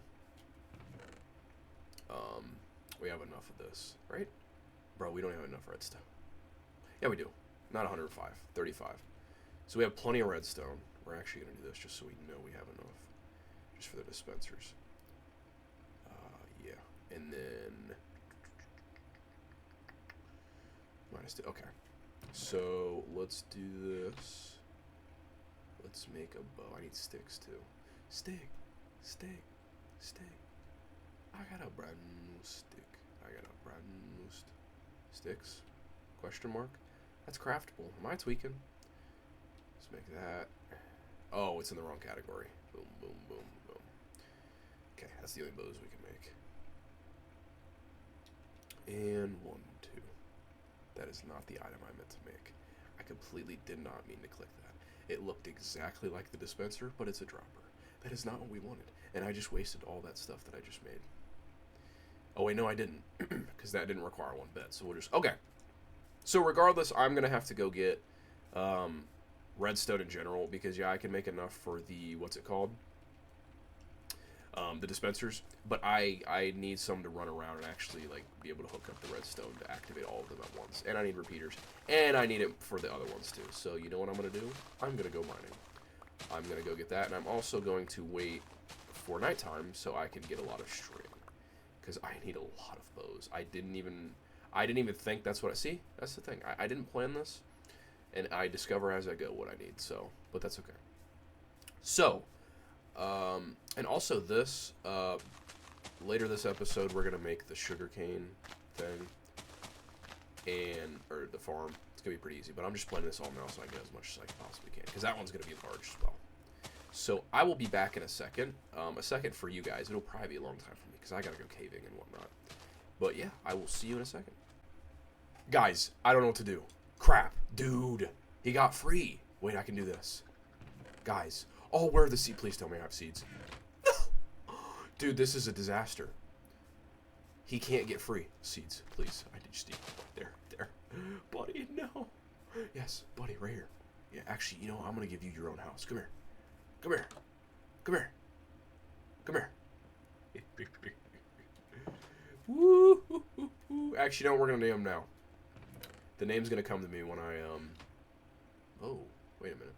We have enough of this, right? Bro, we don't have enough redstone. Yeah, we do. Not 105, 35. So we have plenty of redstone. We're actually going to do this just so we know we have enough. Just for the dispensers. Yeah. And then... -2. Okay. So, let's do this. Let's make a bow. I need sticks too. Stick. I got a brand new stick. Sticks? Question mark? That's craftable. Am I tweaking? Let's make that. Oh, it's in the wrong category. Boom, boom, boom, boom. Okay, that's the only bows we can make. And 1, 2. That is not the item I meant to make. I completely did not mean to click that. It looked exactly like the dispenser, but it's a dropper. That is not what we wanted. And I just wasted all that stuff that I just made. Oh, wait, no, I didn't. Because that didn't require 1 bit. So we'll just... Okay. So regardless, I'm going to have to go get redstone in general. Because, yeah, I can make enough for the... What's it called? The dispensers. But I need some to run around and actually, like, be able to hook up the redstone to activate all of them at once. And I need repeaters. And I need it for the other ones, too. So, you know what I'm going to do? I'm going to go mining. I'm going to go get that. And I'm also going to wait for nighttime so I can get a lot of string. Because I need a lot of bows. I didn't even think that's what I see. That's the thing. I didn't plan this, and I discover as I go what I need. So, but that's okay. So, and also this later this episode we're gonna make the sugarcane thing, or the farm. It's gonna be pretty easy. But I'm just planning this all now so I can get as much as I possibly can. Because that one's gonna be large as well. So I will be back in a second. A second for you guys. It'll probably be a long time for me because I gotta go caving and whatnot. But yeah, I will see you in a second. Guys, I don't know what to do. Crap. Dude. He got free. Wait, I can do this. Guys. Oh, where are the seeds? Please tell me I have seeds. No. Dude, this is a disaster. He can't get free seeds. Please. I just need... There. Buddy, no. Yes, buddy, right here. Yeah, actually, you know, I'm gonna give you your own house. Come here. Come here. Woo. Actually, no, we're gonna name him now. The name's gonna come to me when I Oh, wait a minute.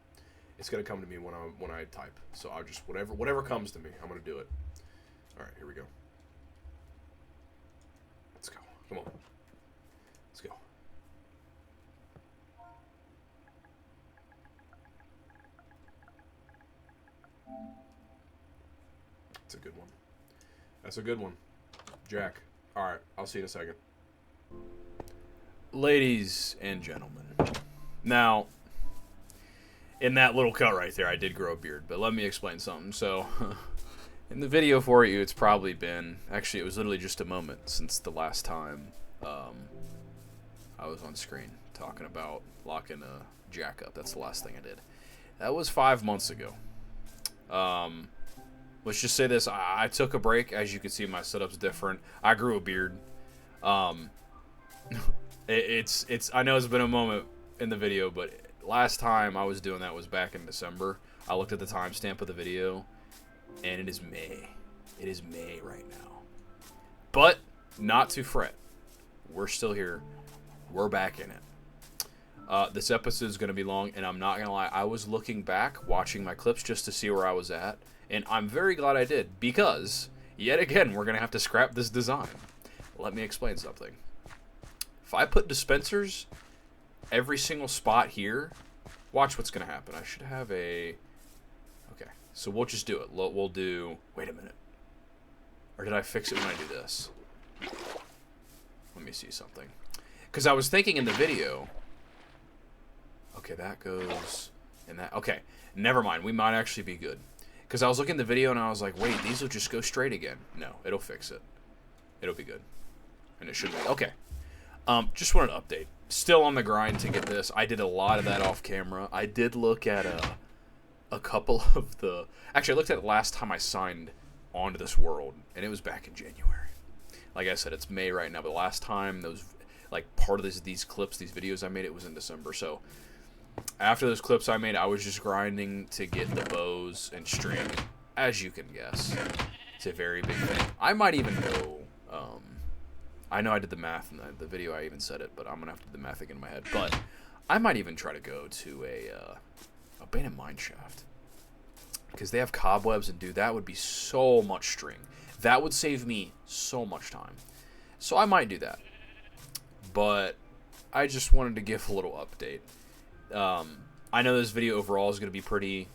It's gonna come to me when I type. So I'll just whatever comes to me, I'm gonna do it. All right, here we go. Let's go. Come on. Let's go. That's a good one. That's a good one. Jack. Alright, I'll see you in a second. Ladies and gentlemen. Now, in that little cut right there, I did grow a beard, but let me explain something. So, in the video for you, it's probably been... Actually, it was literally just a moment since the last time I was on screen talking about locking Jack up. That's the last thing I did. That was 5 months ago. Let's just say this. I took a break. As you can see, my setup's different. I grew a beard. It's. I know it's been a moment in the video, but last time I was doing that was back in December. I looked at the timestamp of the video, and it is May. It is May right now. But not to fret. We're still here. We're back in it. This episode is going to be long, and I'm not going to lie. I was looking back, watching my clips just to see where I was at. And I'm very glad I did, because, yet again, we're going to have to scrap this design. Let me explain something. If I put dispensers every single spot here, watch what's going to happen. I should have a... Okay, so we'll just do it. We'll do... Wait a minute. Or did I fix it when I do this? Let me see something. Because I was thinking in the video... Okay, that goes... And that... Okay, never mind. We might actually be good. Because I was looking at the video and I was like, wait, these will just go straight again. No, it'll fix it. It'll be good. And it should be. Okay. Just wanted to update. Still on the grind to get this. I did a lot of that off camera. I did look at a couple of the... Actually, I looked at it last time I signed onto this world. And it was back in January. Like I said, it's May right now. But last time, those... Like, part of these clips, these videos I made, it was in December. So... After those clips I made, I was just grinding to get the bows and string, as you can guess. It's a very big thing. I might even go, I know I did the math in the video, I even said it, but I'm going to have to do the math again in my head. But I might even try to go to a abandoned mine shaft. Because they have cobwebs, and dude, that would be so much string. That would save me so much time. So I might do that. But I just wanted to give a little update. I know this video overall is going to be pretty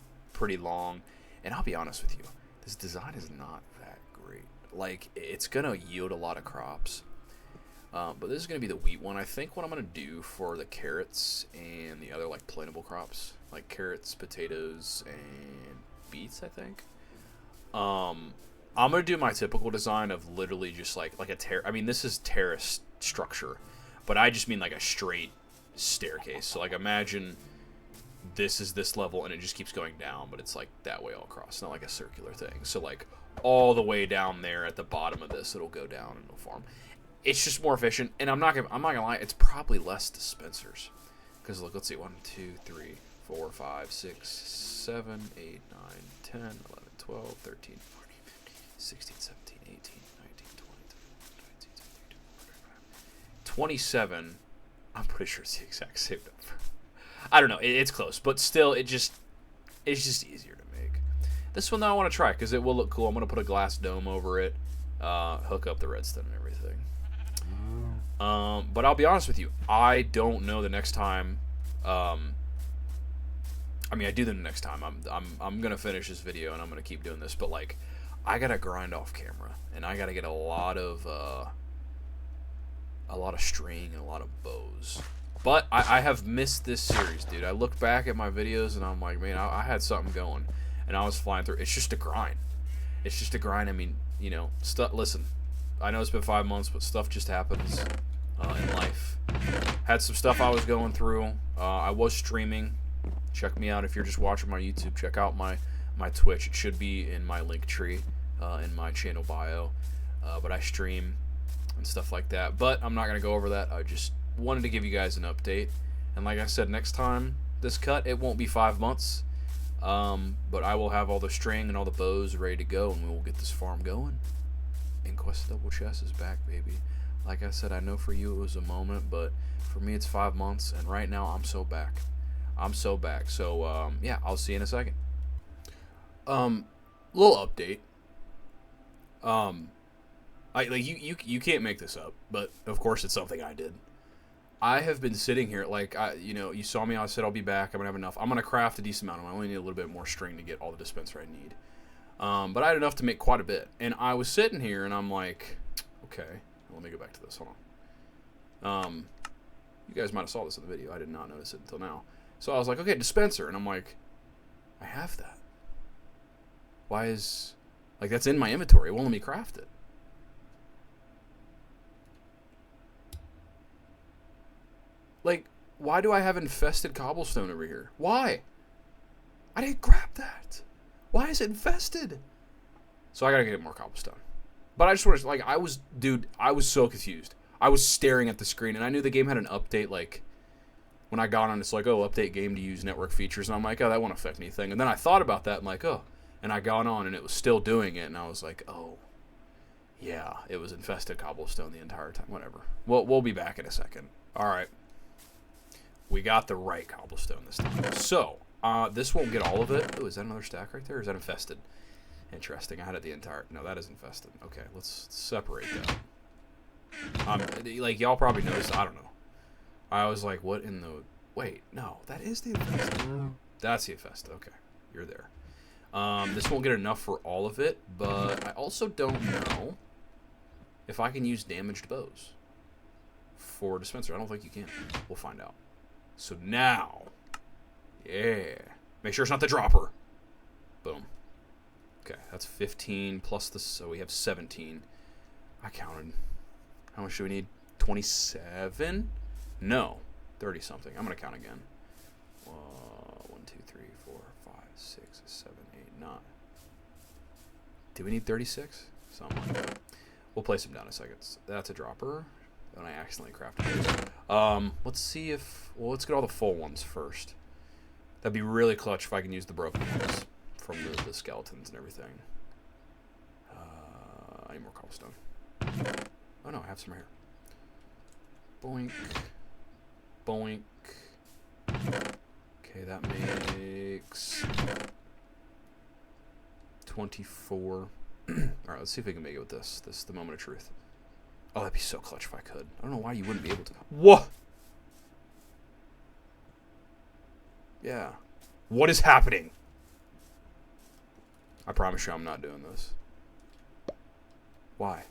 long, and I'll be honest with you, this design is not that great. Like, it's going to yield a lot of crops, but this is going to be the wheat one. I think what I'm going to do for the carrots and the other, like, plantable crops, like carrots, potatoes, and beets, I think. I'm going to do my typical design of literally just like a I mean, this is terrace structure, but I just mean like a straight staircase. So like imagine this is this level and it just keeps going down, but it's like that way all across, not like a circular thing. So like all the way down there at the bottom of this, it'll go down and it'll farm. It's just more efficient, and I'm not gonna lie, it's probably less dispensers. Because look, let's see, 1, 2, 3, 4, 5, 6, 7, 8, 9, 10, 11, 12, 13, 14, 16, 17, 18, 19, 20, 27. I'm pretty sure it's the exact same number. I don't know. It's close, but still, it's just easier to make. This one, though, I want to try because it will look cool. I'm going to put a glass dome over it, hook up the redstone and everything. But I'll be honest with you. I don't know the next time. I mean, I do the next time. I'm going to finish this video, and I'm going to keep doing this. But, like, I got to grind off camera, and I got to get a lot of string and a lot of bows. But I have missed this series, dude. I look back at my videos, and I'm like, man, I had something going, and I was flying through. It's just a grind. It's just a grind. I mean, you know, listen, I know it's been 5 months, but stuff just happens in life. Had some stuff I was going through. I was streaming. Check me out if you're just watching my YouTube. Check out my Twitch. It should be in my link tree in my channel bio. But I stream and stuff like that. But I'm not going to go over that. I just wanted to give you guys an update. And like I said, next time this cut, it won't be 5 months. But I will have all the string and all the bows ready to go, and we will get this farm going. And Quest Double Chess is back, baby. Like I said, I know for you it was a moment, but for me it's 5 months, and right now I'm so back. I'm so back. So, yeah, I'll see you in a second. Little update. You can't make this up, but of course it's something I did. I have been sitting here, like, you saw me, I said I'll be back, I'm going to have enough. I'm going to craft a decent amount. I only need a little bit more string to get all the dispenser I need. But I had enough to make quite a bit. And I was sitting here, and I'm like, okay, let me go back to this, hold on. You guys might have saw this in the video. I did not notice it until now. So I was like, okay, dispenser. And I'm like, I have that. Why is, like, that's in my inventory. It won't let me craft it. Like, why do I have infested cobblestone over here? Why? I didn't grab that. Why is it infested? So I gotta get more cobblestone. But I just want to, like, I was so confused. I was staring at the screen, and I knew the game had an update, like, when I got on, it's like, oh, update game to use network features, and I'm like, oh, that won't affect anything. And then I thought about that, and like, oh, and I got on, and it was still doing it, and I was like, oh, yeah, it was infested cobblestone the entire time. Whatever. We'll be back in a second. All right. We got the right cobblestone this time. So, this won't get all of it. Oh, is that another stack right there? Or is that infested? Interesting. I had it the entire... No, that is infested. Okay, let's separate that. Like, y'all probably noticed. I don't know. I was like, what in the... Wait, no. That is the infested. That's the infested. Okay, you're there. This won't get enough for all of it, but I also don't know if I can use damaged bows for dispenser. I don't think you can. We'll find out. So now, yeah. Make sure it's not the dropper. Boom. Okay, that's 15 plus this, so we have 17. I counted. How much do we need? 27? No, 30 something. I'm gonna count again. 1, 2, 3, 4, 5, 6, 7, 8, 9. Do we need 36? Something like that. We'll place them down in a second. That's a dropper. And I accidentally crafted those. Let's see if... Well, let's get all the full ones first. That'd be really clutch if I can use the broken ones from the skeletons and everything. I need more cobblestone. Oh, no, I have some right here. Boink. Boink. Okay, that makes... 24. Alright, let's see if we can make it with this. This is the moment of truth. Oh, that'd be so clutch if I could. I don't know why you wouldn't be able to. What? Yeah. What is happening? I promise you I'm not doing this. Why?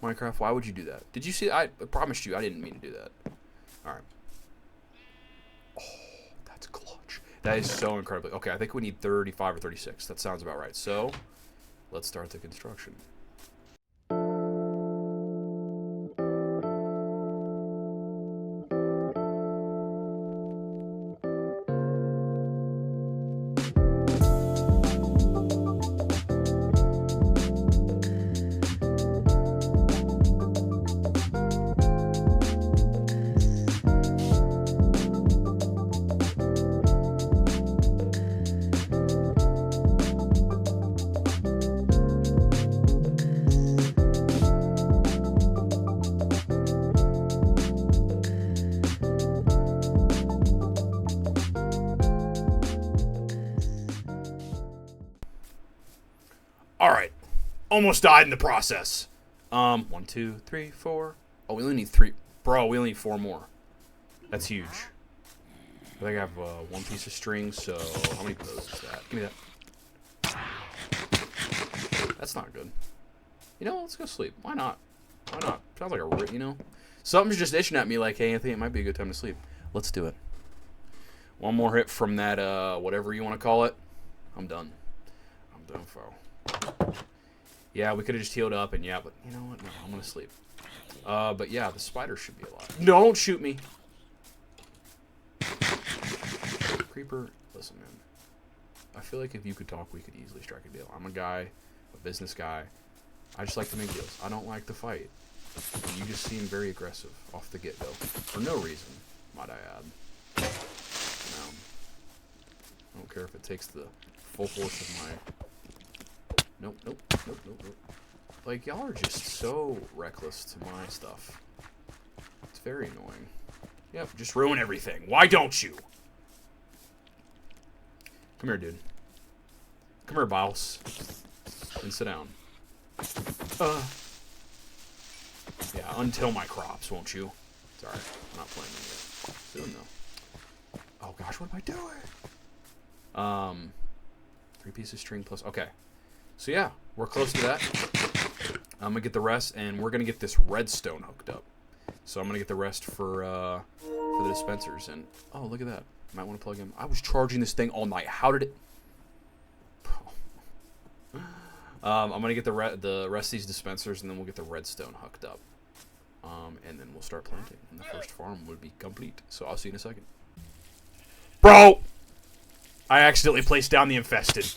Minecraft, why would you do that? Did you see? I promised you I didn't mean to do that. Alright. Oh, that's clutch. That is so incredibly... Okay, I think we need 35 or 36. That sounds about right. So, let's start the construction. Alright. Almost died in the process. 1, 2, 3, 4. Oh, we only need 3. Bro, we only need 4 more. That's huge. I think I have 1 piece of string, so how many bows is that? Give me that. That's not good. You know, let's go sleep. Why not? Why not? Sounds like a, you know? Something's just itching at me like, hey, Anthony, it might be a good time to sleep. Let's do it. One more hit from that, whatever you want to call it. I'm done. I'm done, foe. Yeah, we could have just healed up, and yeah, but you know what? No, I'm gonna sleep. But yeah, the spider should be alive. Don't shoot me! Creeper, listen, man. I feel like if you could talk, we could easily strike a deal. I'm a guy, a business guy. I just like to make deals. I don't like to fight. And you just seem very aggressive off the get-go. For no reason, might I add. I don't care if it takes the full force of my... Nope. Like, y'all are just so reckless to my stuff. It's very annoying. Yep, just ruin everything. Why don't you? Come here, dude. Come here, Biles. And sit down. Yeah, until my crops, won't you? It's alright. I'm not playing them yet. Soon, though. Oh, gosh, what am I doing? 3 pieces of string plus... Okay. So yeah, we're close to that. I'm gonna get the rest, and we're gonna get this redstone hooked up. So I'm gonna get the rest for the dispensers. And oh, look at that! Might want to plug in. I was charging this thing all night. How did it? I'm gonna get the rest of these dispensers, and then we'll get the redstone hooked up. And then we'll start planting, and the first farm would be complete. So I'll see you in a second. Bro, I accidentally placed down the infested.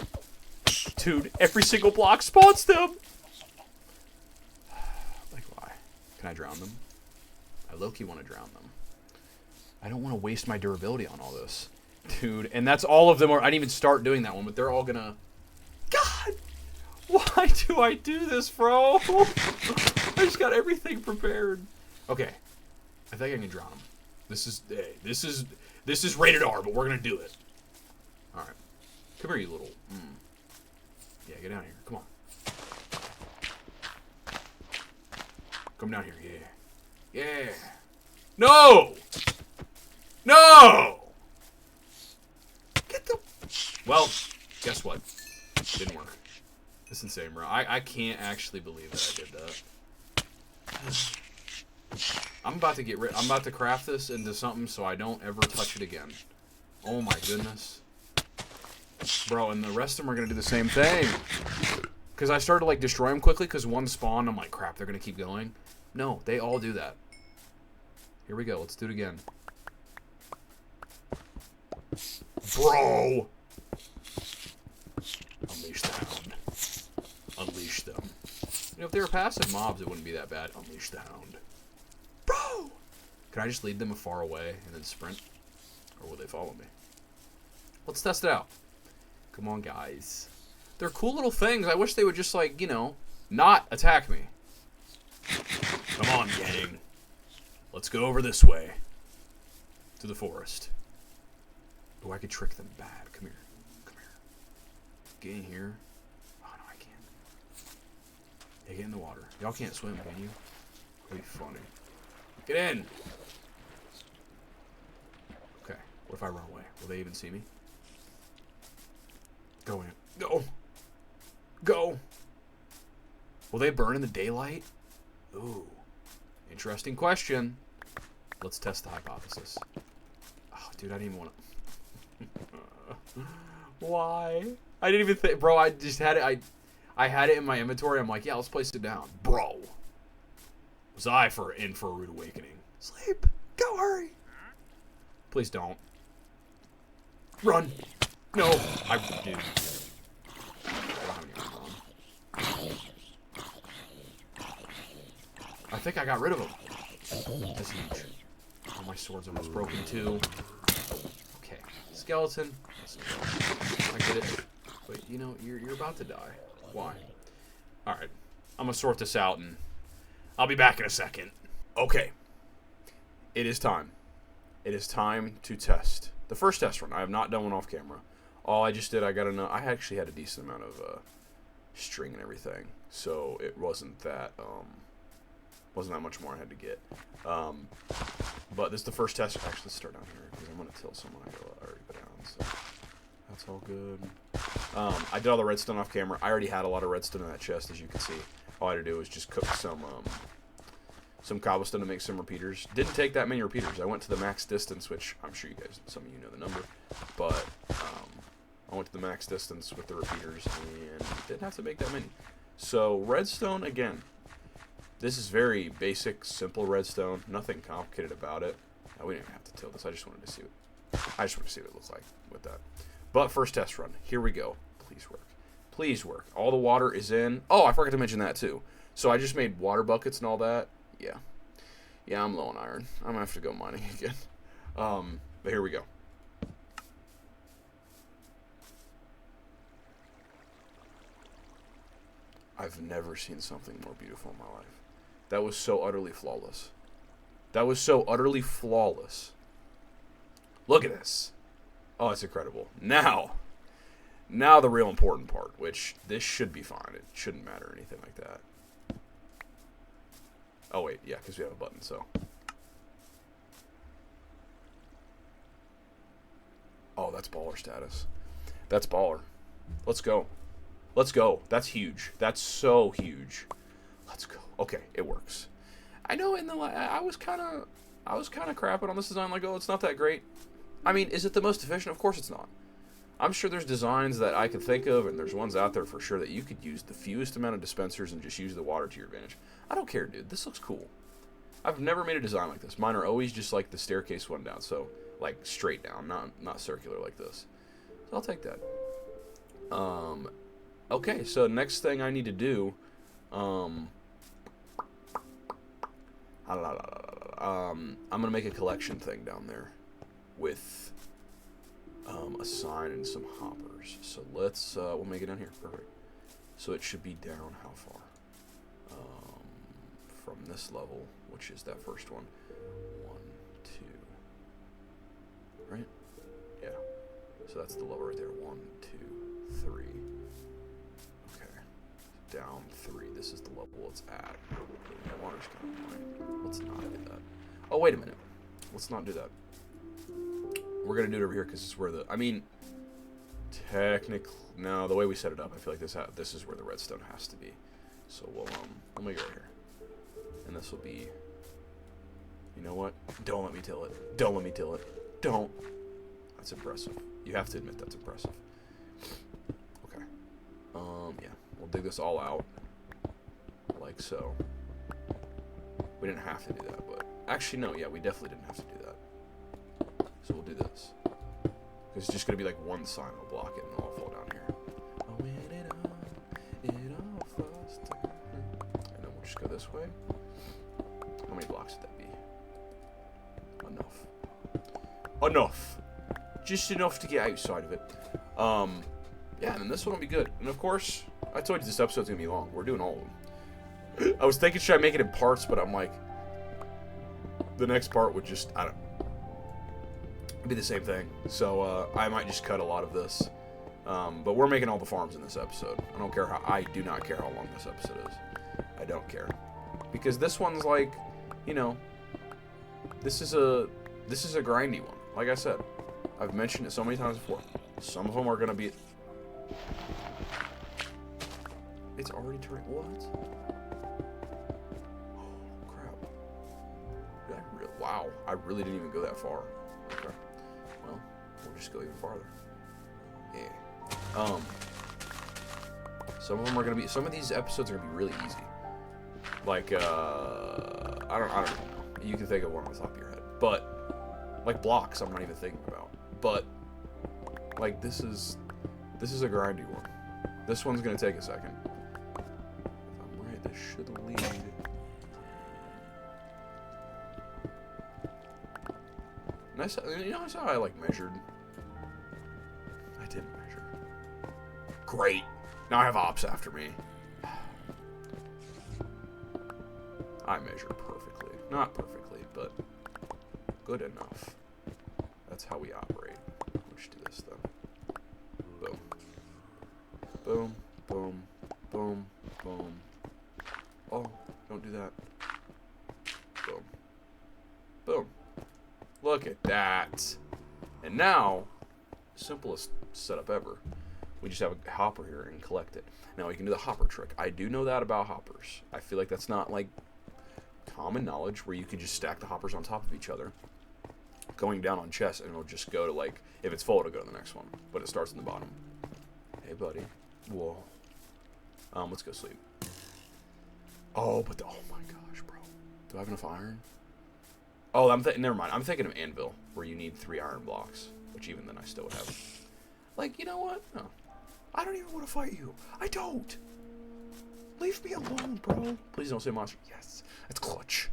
Dude, every single block spawns them! Like, why? Can I drown them? I low-key want to drown them. I don't want to waste my durability on all this. Dude, and that's all of them. I didn't even start doing that one, but they're all gonna... God! Why do I do this, bro? I just got everything prepared. Okay. I think I can drown them. This is... Hey, this is rated R, but we're gonna do it. Alright. Come here, you little... Yeah, get down here. Come on. Come down here. Yeah. Yeah. No! No! Get the... Well, guess what? Didn't work. It's insane, bro. I can't actually believe that I did that. I'm about to get rid... I'm about to craft this into something so I don't ever touch it again. Oh my goodness. Bro, and the rest of them are going to do the same thing. Because I started to, like, destroy them quickly because one spawned. I'm like, crap, they're going to keep going. No, they all do that. Here we go. Let's do it again. Bro! Unleash the hound. Unleash them. You know, if they were passive mobs, it wouldn't be that bad. Unleash the hound. Bro! Can I just lead them far away and then sprint? Or will they follow me? Let's test it out. Come on, guys. They're cool little things. I wish they would just, like, you know, not attack me. Come on, gang. Let's go over this way. To the forest. Oh, I could trick them bad. Come here. Come here. Get in here. Oh, no, I can't. Hey, get in the water. Y'all can't swim, can you? That'd be funny. Get in! Okay. What if I run away? Will they even see me? Go in. Go. Go. Will they burn in the daylight? Ooh. Interesting question. Let's test the hypothesis. Oh, dude, I didn't even want to... Why? I didn't even think... Bro, I just had it... I had it in my inventory. I'm like, yeah, let's place it down. Bro. Was I in for a rude awakening? Sleep. Go, hurry. Please don't. Run. No. I did. I think I got rid of him. That's huge. Oh, my sword's almost broken too. Okay. Skeleton. I get it. But, you know, you're about to die. Why? Alright. I'm gonna sort this out and I'll be back in a second. Okay. It is time. It is time to test. The first test run. I have not done one off camera. All I just did, I actually had a decent amount of string and everything. So it wasn't that much more I had to get. But this is the first test. Actually, let's start down here because I'm going to tilt someone I already go down. So that's all good. I did all the redstone off camera. I already had a lot of redstone in that chest, as you can see. All I had to do was just cook some cobblestone to make some repeaters. Didn't take that many repeaters. I went to the max distance, which I'm sure you guys, some of you know the number. But I went to the max distance with the repeaters and didn't have to make that many. So redstone, again, this is very basic, simple redstone. Nothing complicated about it. We didn't even have to tilt this. I just wanted to see what it looks like with that. But first test run. Here we go. Please work. Please work. All the water is in. Oh, I forgot to mention that too. So I just made water buckets and all that. Yeah. Yeah, I'm low on iron. I'm gonna have to go mining again. But here we go. I've never seen something more beautiful in my life. That was so utterly flawless. That was so utterly flawless. Look at this. Oh, it's incredible. Now the real important part, which this should be fine. It shouldn't matter or anything like that. Oh, wait. Yeah, because we have a button, so. Oh, that's baller status. That's baller. Let's go. Let's go. That's huge. That's so huge. Let's go. Okay, it works. I know I was kind of crapping on this design, like, oh, it's not that great. I mean, is it the most efficient? Of course it's not. I'm sure there's designs that I could think of, and there's ones out there for sure that you could use the fewest amount of dispensers and just use the water to your advantage. I don't care, dude. This looks cool. I've never made a design like this. Mine are always just like the staircase one down, so like straight down, not circular like this. So I'll take that. Okay, so next thing I need to do, I'm gonna make a collection thing down there with a sign and some hoppers. So let's we'll make it down here. Perfect. So it should be down how far? From this level, which is that first one. 1, 2. Right? Yeah. So that's the level right there. 1, 2, 3. Okay. Down 3. This is the level it's at. The water's coming behind. Let's not do that. Oh, wait a minute. Let's not do that. We're gonna do it over here because it's where the. I mean, technically, no. The way we set it up, I feel like this is where the redstone has to be. So we'll make it right here, and this will be. You know what? Don't let me till it. Don't let me till it. Don't. That's impressive. You have to admit that's impressive. Okay. Yeah. We'll dig this all out, like so. We didn't have to do that, but actually, no. Yeah, we definitely didn't have to do that. So we'll do this. It's just gonna be like one sign will block it and it'll all fall down here. And then we'll just go this way. How many blocks would that be? Enough. Enough. Just enough to get outside of it. Yeah, and then this one will be good. And of course, I told you this episode's gonna be long. We're doing all of them. I was thinking, should I make it in parts? But I'm like, the next part would just, I don't know. Be the same thing, so I might just cut a lot of this, but we're making all the farms in this episode. I do not care how long this episode is. I don't care, because this one's like, you know, this is a grindy one. Like I said, I've mentioned it so many times before. Some of them are gonna be. It's already turned. What? Oh, crap. Wow. I really didn't even go that far. Okay. Well, we'll just go even farther. Yeah. Some of them are gonna be. Some of these episodes are gonna be really easy. Like, I don't even know. You can think of one on the top of your head, but like blocks, I'm not even thinking about. But like this is a grindy one. This one's gonna take a second. If I'm right, this should lead. Nice. You know how I like measured. I didn't measure. Great. Now I have ops after me. I measured perfectly. Not perfectly, but good enough. That's how we operate. Let's do this, though. Boom. Boom, boom, boom, boom. Oh, don't do that. Boom. Boom. Look at that. And now, simplest setup ever. We just have a hopper here and collect it. Now we can do the hopper trick. I do know that about hoppers. I feel like that's not like common knowledge where you can just stack the hoppers on top of each other, going down on chests, and it'll just go to like, if it's full, it'll go to the next one. But it starts in the bottom. Hey, buddy. Whoa. Let's go sleep. Oh, but oh my gosh, bro. Do I have enough iron? Oh, never mind. I'm thinking of anvil, where you need 3 iron blocks, which even then I still would have. Like, you know what? No. I don't even want to fight you. I don't. Leave me alone, bro. Please don't say monster. Yes. That's clutch.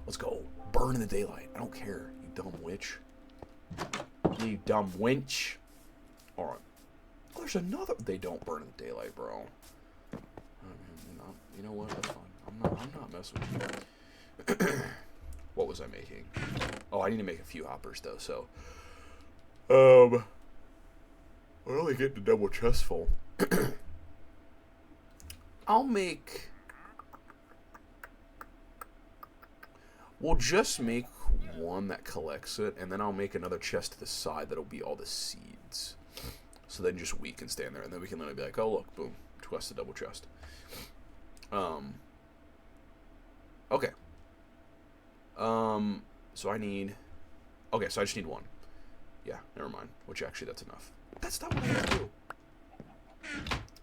Let's go. Burn in the daylight. I don't care, you dumb witch. You dumb winch. Alright. Oh, there's another. They don't burn in the daylight, bro. You know what? That's fine. I'm not messing with you. What was I making? Oh, I need to make a few hoppers, though, so. We're only getting a double chest full. I'll make. We'll just make one that collects it, and then I'll make another chest to the side that'll be all the seeds. So then just we can stand there, and then we can literally be like, oh, look, boom, quest a double chest. Okay. So I need. Okay, so I just need one. Yeah, never mind. Which actually, that's enough. That's not what I have to do.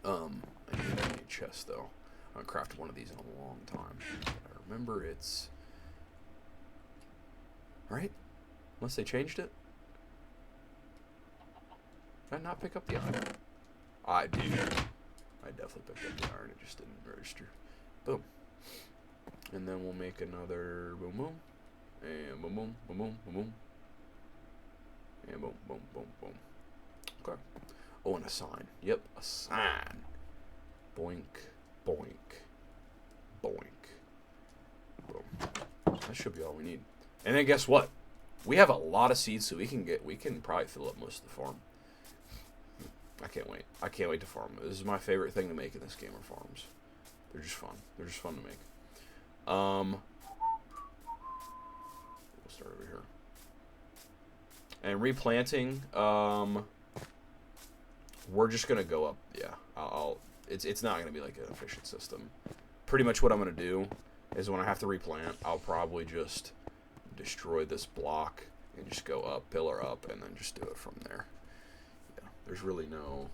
I need a chest, though. I haven't crafted one of these in a long time. But I remember it's. Right? Unless they changed it? Did I not pick up the iron? I did. I definitely picked up the iron. It just didn't register. Boom. And then we'll make another boom boom. And boom boom, boom boom, boom boom. And boom, boom, boom, boom. Okay. Oh, and a sign. Yep, a sign. Boink, boink, boink. Boom. That should be all we need. And then guess what? We have a lot of seeds, so we can probably fill up most of the farm. I can't wait. I can't wait to farm. This is my favorite thing to make in this game are farms. They're just fun. They're just fun to make. We'll start over here. And replanting, we're just gonna go up. Yeah, it's not gonna be like an efficient system. Pretty much what I'm gonna do is when I have to replant, I'll probably just destroy this block and just go up, pillar up, and then just do it from there. Yeah, there's really no.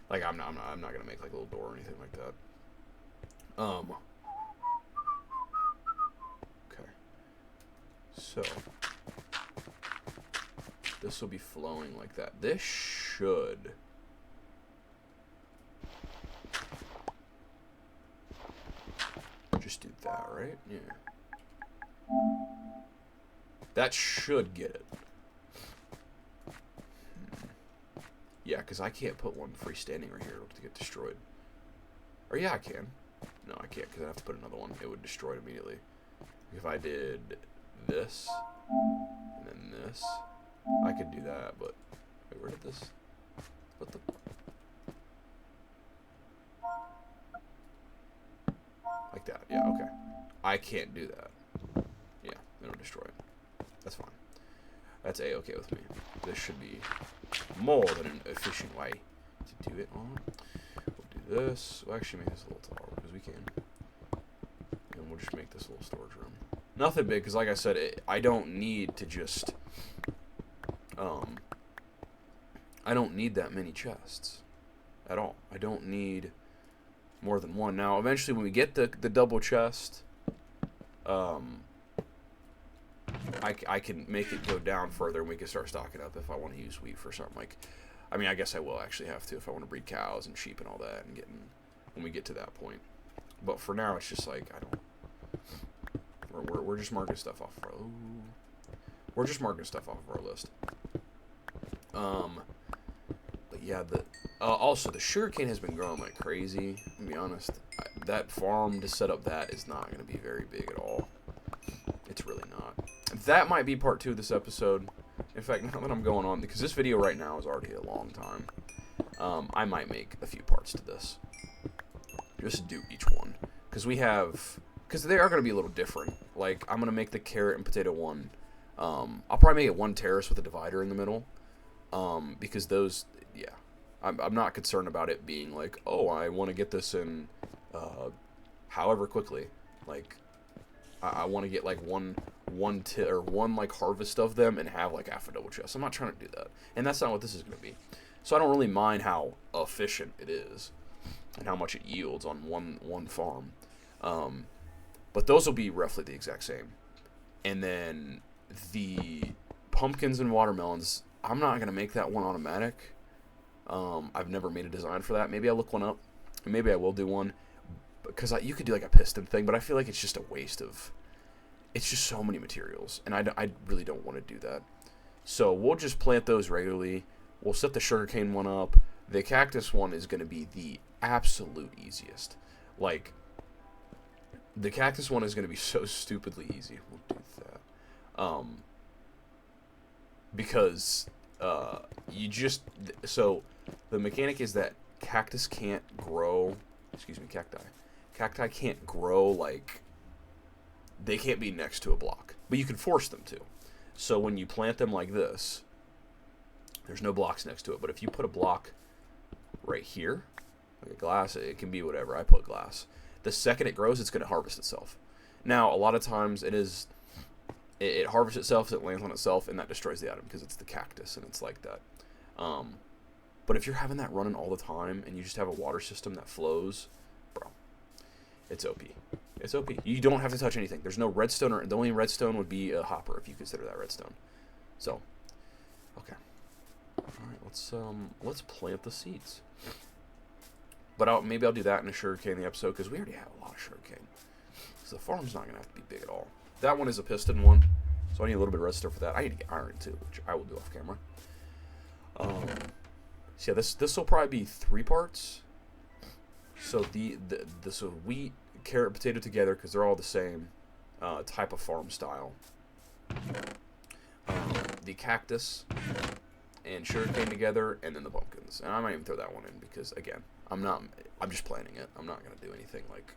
Like I'm not gonna make like a little door or anything like that. Okay. So this will be flowing like that. This should. Just do that, right? Yeah. That should get it. Yeah, because I can't put one freestanding right here to get destroyed. Or yeah, I can. No, I can't because I have to put another one. It would destroy it immediately. If I did this, and then this, I could do that, but... Wait, where did this... What the... Like that, yeah, okay. I can't do that. Yeah, it'll destroy it. That's fine. That's A-okay with me. This should be more than an efficient way to do it on. We'll do this. We'll actually make this a little taller because we can. And we'll just make this a little storage room. Nothing big, because like I said, I don't need to just... I don't need that many chests at all. I don't need more than one. Now, eventually, when we get the double chest, I can make it go down further, and we can start stocking up if I want to use wheat for something. Like, I mean, I guess I will actually have to if I want to breed cows and sheep and all that, and when we get to that point. But for now, it's just like I don't. We're just marking stuff off of our. Ooh, we're just marking stuff off of our list. But yeah, also the sugarcane has been growing like crazy. To be honest, that farm to set up that is not going to be very big at all. It's really not. That might be part 2 of this episode. In fact, now that I'm going on, because this video right now is already a long time, I might make a few parts to this. Just do each one. Because they are going to be a little different. Like, I'm going to make the carrot and potato one. I'll probably make it one terrace with a divider in the middle. Because those, yeah. I'm not concerned about it being like, oh, I want to get this in however quickly. Like, I want to get like one like harvest of them and have like half a double chest. I'm not trying to do that, and that's not what this is going to be. So I don't really mind how efficient it is and how much it yields on one farm. But those will be roughly the exact same. And then the pumpkins and watermelons, I'm not going to make that one automatic. I've never made a design for that. Maybe I'll look one up. Maybe I will do one. Because you could do like a piston thing, but I feel like it's just a waste of... It's just so many materials, and I really don't want to do that. So we'll just plant those regularly. We'll set the sugarcane one up. The cactus one is going to be the absolute easiest. Like, the cactus one is going to be so stupidly easy. We'll do that. Because you just... So the mechanic is that cactus can't grow... Excuse me, cacti. Cacti can't grow, like... They can't be next to a block. But you can force them to. So when you plant them like this, there's no blocks next to it. But if you put a block right here, like a glass, it can be whatever. I put glass. The second it grows, it's going to harvest itself. Now, a lot of times it harvests itself, it lands on itself, and that destroys the item because it's the cactus, and it's like that. But if you're having that running all the time, and you just have a water system that flows, bro, it's OP. It's OP. You don't have to touch anything. There's no redstone, or the only redstone would be a hopper, if you consider that redstone. So, okay. Alright, let's plant the seeds. But maybe I'll do that in a sugarcane episode, because we already have a lot of sugarcane. So the farm's not going to have to be big at all. That one is a piston one, so I need a little bit of redstone for that. I need to get iron too, which I will do off camera. So yeah, this will probably be 3 parts. So so wheat, carrot, potato together, because they're all the same type of farm style. The cactus and sugarcane together, and then the pumpkins. And I might even throw that one in because, again, I'm just planning it. I'm not gonna do anything like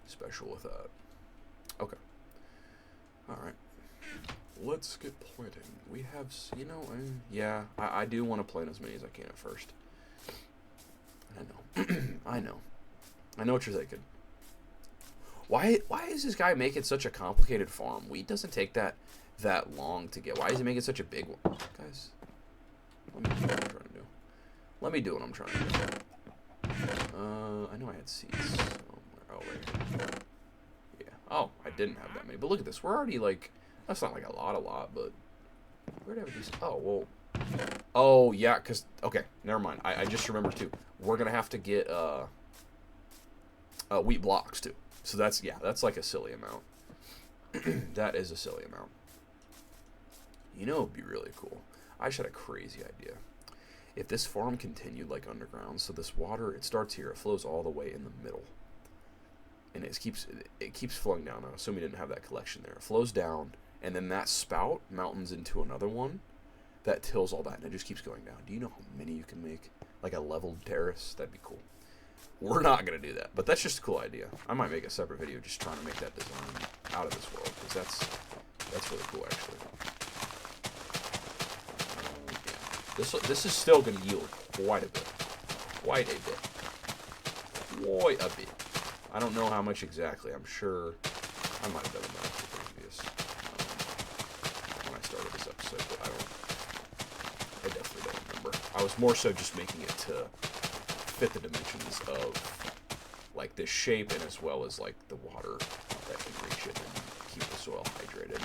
special with that. Okay. All right. Let's get planting. We have, yeah, I do want to plant as many as I can at first. I know. I know. I know what you're thinking. Why is this guy making such a complicated farm? Wheat doesn't take that long to get. Why is he making such a big one? Guys, let me do what I'm trying to do. Let me do what I'm trying to do. I know I had seeds somewhere. Oh, wait. Yeah. Oh, I didn't have that many. But look at this. We're already, like... That's not, like, a lot, but... Where'd I have these... Oh, well... Oh, yeah, because... Okay, never mind. I just remembered, too. We're going to have to get, wheat blocks, too. So that's, yeah, that's, like, a silly amount. That is a silly amount. You know, it'd be really cool. I just had a crazy idea. If this farm continued, like, underground, so this water, it starts here, it flows all the way in the middle. And it keeps flowing down. I assume we didn't have that collection there. It flows down, and then that spout mountains into another one that tills all that, and it just keeps going down. Do you know how many you can make? Like a leveled terrace? That'd be cool. We're not going to do that, but that's just a cool idea. I might make a separate video just trying to make that design out of this world, because that's really cool, actually. This is still going to yield quite a bit. Quite a bit. Quite a bit. I don't know how much exactly. I'm sure I might have done the math previous when I started this episode, but I definitely don't remember. I was more so just making it to fit the dimensions of like this shape, and as well as like the water that can reach it and keep the soil hydrated.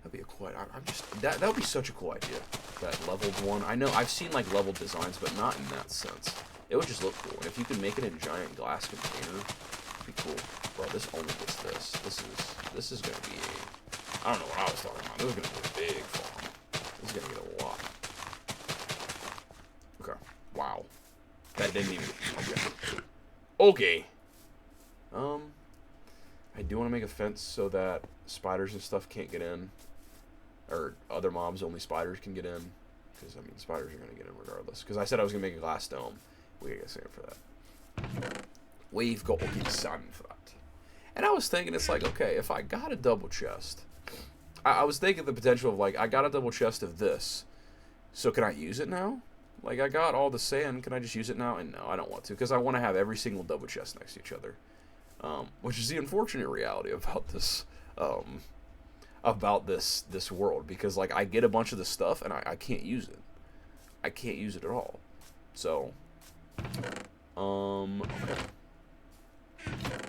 That'd be a quite. I'm just that would be such a cool idea. That leveled one. I know I've seen like leveled designs, but not in that sense. It would just look cool. And if you can make it in a giant glass container, it'd be cool. Bro, this only gets this. This is gonna be a. I don't know what I was talking about. This is gonna be a big farm. This is gonna get a lot. Okay. Wow. That didn't even. Okay. I do want to make a fence so that spiders and stuff can't get in. Or other mobs, only spiders can get in. Because, I mean, spiders are going to get in regardless. Because I said I was going to make a glass dome. We got sand for that. We've got to get sand for that. And I was thinking, it's like, okay, if I got a double chest. I was thinking the potential of, like, I got a double chest of this. So can I use it now? Like, I got all the sand. Can I just use it now? And no, I don't want to. Because I want to have every single double chest next to each other. Which is the unfortunate reality about this. This world, because like I get a bunch of this stuff and I can't use it. I can't use it at all. So, okay.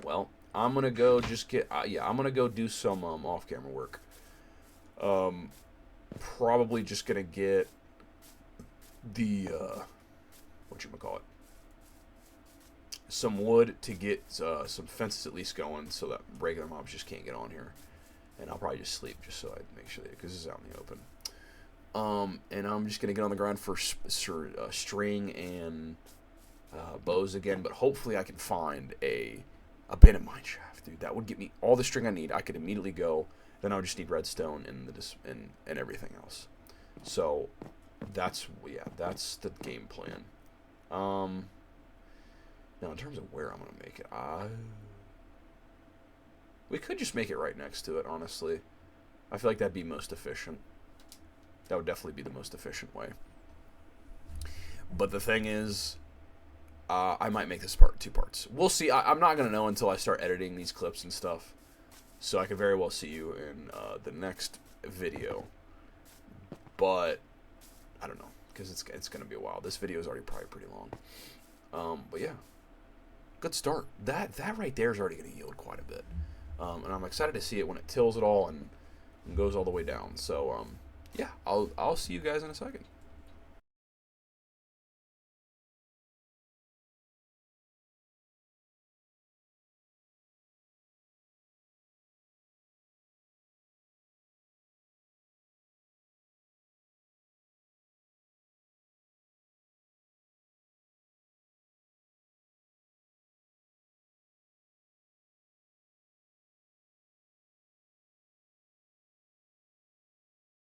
Well, I'm gonna go just get. I'm gonna go do some off-camera work. Probably just gonna get the whatchamacallit, some wood to get some fences at least going, so that regular mobs just can't get on here. And I'll probably just sleep just so I make sure that, because this is out in the open. And I'm just going to get on the ground for string and bows again. But hopefully I can find a abandoned mine shaft, dude. That would get me all the string I need. I could immediately go. Then I would just need redstone and everything else. So that's the game plan. Now in terms of where I'm going to make it, we could just make it right next to it, honestly. I feel like that'd be most efficient. That would definitely be the most efficient way. But the thing is, I might make this part 2 parts. We'll see. I'm not going to know until I start editing these clips and stuff. So I could very well see you in the next video. But, I don't know. Because it's going to be a while. This video is already probably pretty long. But yeah. Good start. That right there is already going to yield quite a bit. And I'm excited to see it when it tills it all and goes all the way down. So, yeah, I'll see you guys in a second.